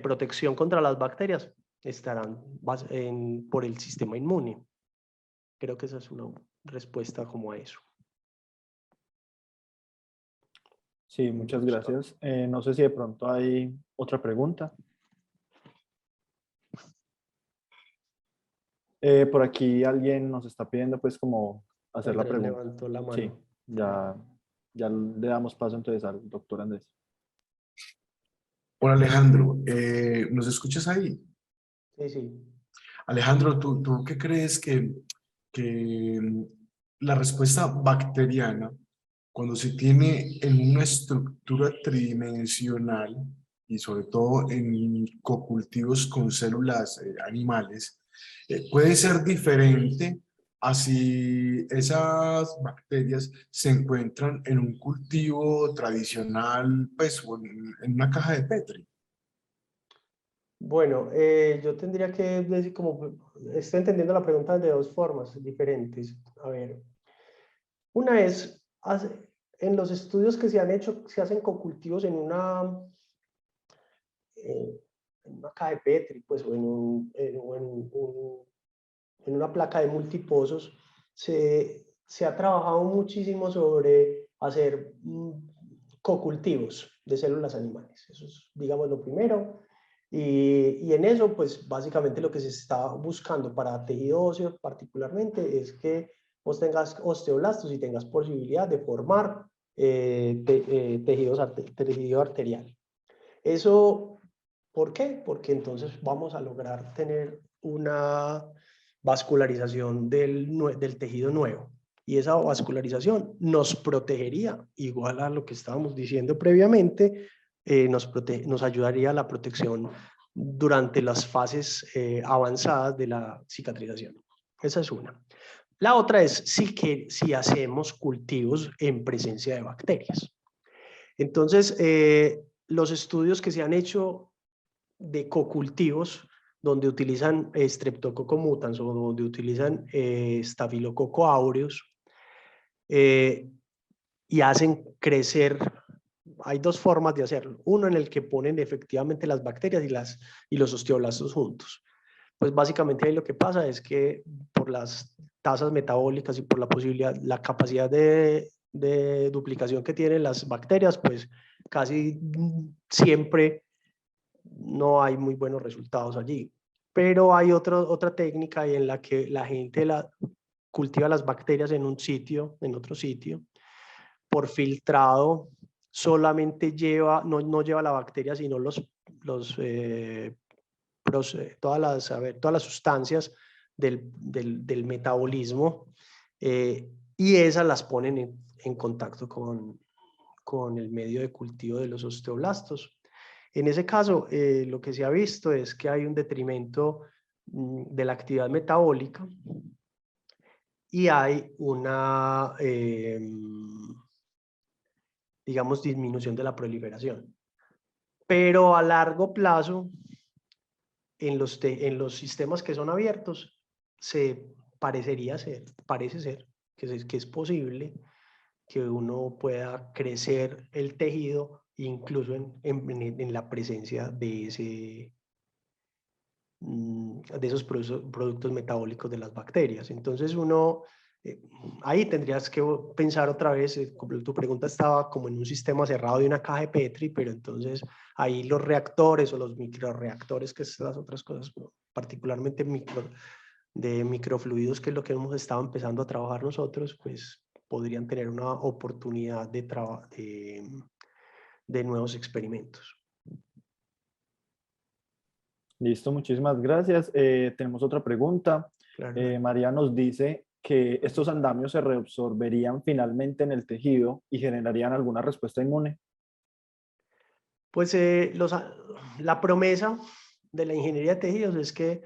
protección contra las bacterias estarán por el sistema inmune. Creo que esa es una respuesta como a eso. Sí, muchas gracias. No sé si de pronto hay otra pregunta. Por aquí alguien nos está pidiendo pues como hacer la Andrés pregunta. levantó la mano. Sí, ya le damos paso entonces al doctor Andrés. Hola Alejandro, ¿nos escuchas ahí? Sí, sí. Alejandro, ¿tú qué crees que la respuesta bacteriana, cuando se tiene en una estructura tridimensional y sobre todo en cocultivos con células animales, puede ser diferente a si esas bacterias se encuentran en un cultivo tradicional, pues, o en una caja de Petri? Bueno, yo tendría que decir como, estoy entendiendo la pregunta de dos formas diferentes. A ver, una es, en los estudios que se han hecho, se hacen cocultivos en una caja de Petri, pues, o en una placa de multipozos, se ha trabajado muchísimo sobre hacer cocultivos de células animales. Eso es, digamos, lo primero. Y en eso, pues, básicamente lo que se está buscando para tejido óseo particularmente es que vos tengas osteoblastos y tengas posibilidad de formar tejido arterial. Eso, ¿por qué? Porque entonces vamos a lograr tener una vascularización del tejido nuevo. Y esa vascularización nos protegería, igual a lo que estábamos diciendo previamente, nos ayudaría a la protección durante las fases avanzadas de la cicatrización. Esa es una. La otra es si hacemos cultivos en presencia de bacterias. Entonces, los estudios que se han hecho de cocultivos donde utilizan Streptococcus mutans o donde utilizan Staphylococcus aureus y hacen crecer, hay dos formas de hacerlo. Uno en el que ponen efectivamente las bacterias y los osteoblastos juntos. Pues básicamente ahí lo que pasa es que por las tasas metabólicas y por la posibilidad, la capacidad de duplicación que tienen las bacterias, pues casi siempre no hay muy buenos resultados allí. Pero hay otra técnica en la que la gente cultiva las bacterias en un sitio, en otro sitio, por filtrado, solamente no lleva la bacteria, sino todas las sustancias del metabolismo, y esas las ponen en contacto con el medio de cultivo de los osteoblastos. En ese caso, lo que se ha visto es que hay un detrimento de la actividad metabólica y hay una, digamos, disminución de la proliferación. Pero a largo plazo, en los sistemas que son abiertos, parece ser que es posible que uno pueda crecer el tejido incluso en la presencia de esos productos metabólicos de las bacterias. Entonces ahí tendrías que pensar otra vez, como tu pregunta estaba como en un sistema cerrado de una caja de Petri, pero entonces ahí los reactores o los microreactores, que son las otras cosas, particularmente de microfluidos, que es lo que hemos estado empezando a trabajar nosotros, pues podrían tener una oportunidad de nuevos experimentos. Listo, muchísimas gracias. Tenemos otra pregunta. Claro. María nos dice que estos andamios se reabsorberían finalmente en el tejido y generarían alguna respuesta inmune. Pues la promesa de la ingeniería de tejidos es que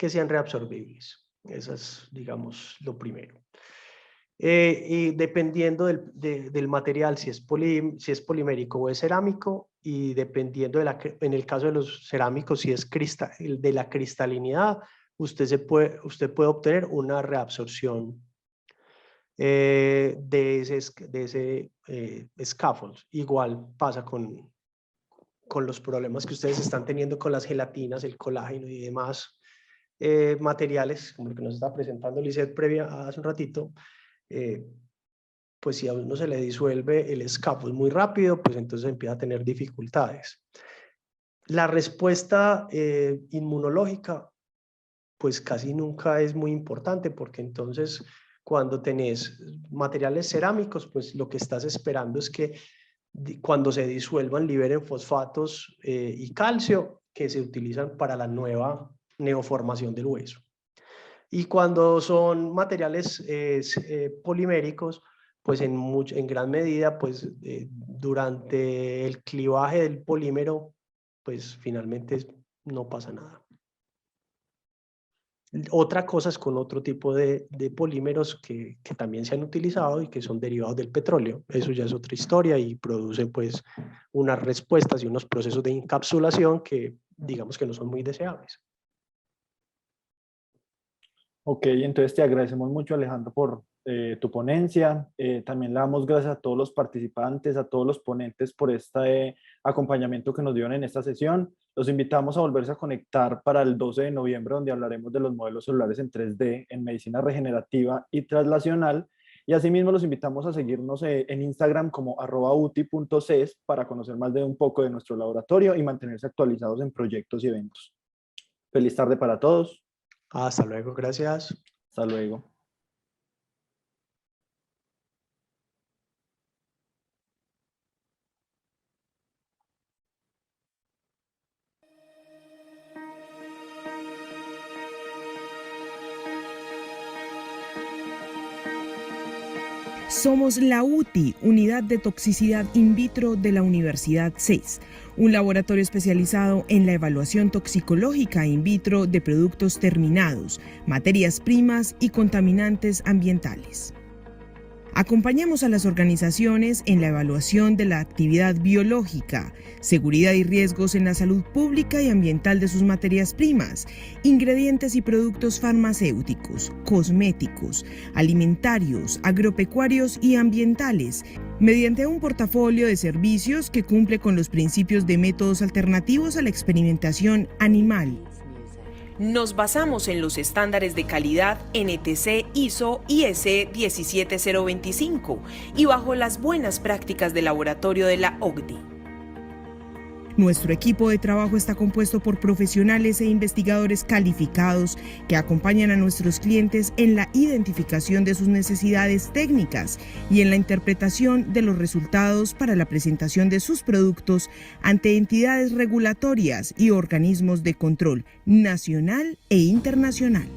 sean reabsorbibles. Eso es, digamos, lo primero. Y dependiendo del material, si es polimérico o es cerámico, y dependiendo en el caso de los cerámicos, si es de la cristalinidad, usted puede obtener una reabsorción de ese scaffold. Igual pasa con los problemas que ustedes están teniendo con las gelatinas, el colágeno y demás materiales, como lo que nos está presentando Lisette hace un ratito. Pues si a uno se le disuelve el scaffold muy rápido, pues entonces empieza a tener dificultades. La respuesta inmunológica, pues casi nunca es muy importante, porque entonces cuando tenés materiales cerámicos, pues lo que estás esperando es que cuando se disuelvan liberen fosfatos y calcio, que se utilizan para la nueva neoformación del hueso. Y cuando son materiales poliméricos, pues en gran medida, pues durante el clivaje del polímero, pues finalmente no pasa nada. Otra cosa es con otro tipo de polímeros que también se han utilizado y que son derivados del petróleo. Eso ya es otra historia y produce pues unas respuestas y unos procesos de encapsulación que digamos que no son muy deseables. Ok, entonces te agradecemos mucho, Alejandro, por tu ponencia. También le damos gracias a todos los participantes, a todos los ponentes por este acompañamiento que nos dieron en esta sesión. Los invitamos a volverse a conectar para el 12 de noviembre, donde hablaremos de los modelos celulares en 3D en medicina regenerativa y translacional. Y asimismo los invitamos a seguirnos en Instagram como @uti.ces para conocer más de un poco de nuestro laboratorio y mantenerse actualizados en proyectos y eventos. Feliz tarde para todos. Hasta luego, gracias. Hasta luego. Somos la UTI, Unidad de Toxicidad In Vitro de la Universidad CES, un laboratorio especializado en la evaluación toxicológica in vitro de productos terminados, materias primas y contaminantes ambientales. Acompañamos a las organizaciones en la evaluación de la actividad biológica, seguridad y riesgos en la salud pública y ambiental de sus materias primas, ingredientes y productos farmacéuticos, cosméticos, alimentarios, agropecuarios y ambientales, mediante un portafolio de servicios que cumple con los principios de métodos alternativos a la experimentación animal. Nos basamos en los estándares de calidad NTC ISO IS 17025 y bajo las buenas prácticas de laboratorio de la OCDE. Nuestro equipo de trabajo está compuesto por profesionales e investigadores calificados que acompañan a nuestros clientes en la identificación de sus necesidades técnicas y en la interpretación de los resultados para la presentación de sus productos ante entidades regulatorias y organismos de control nacional e internacional.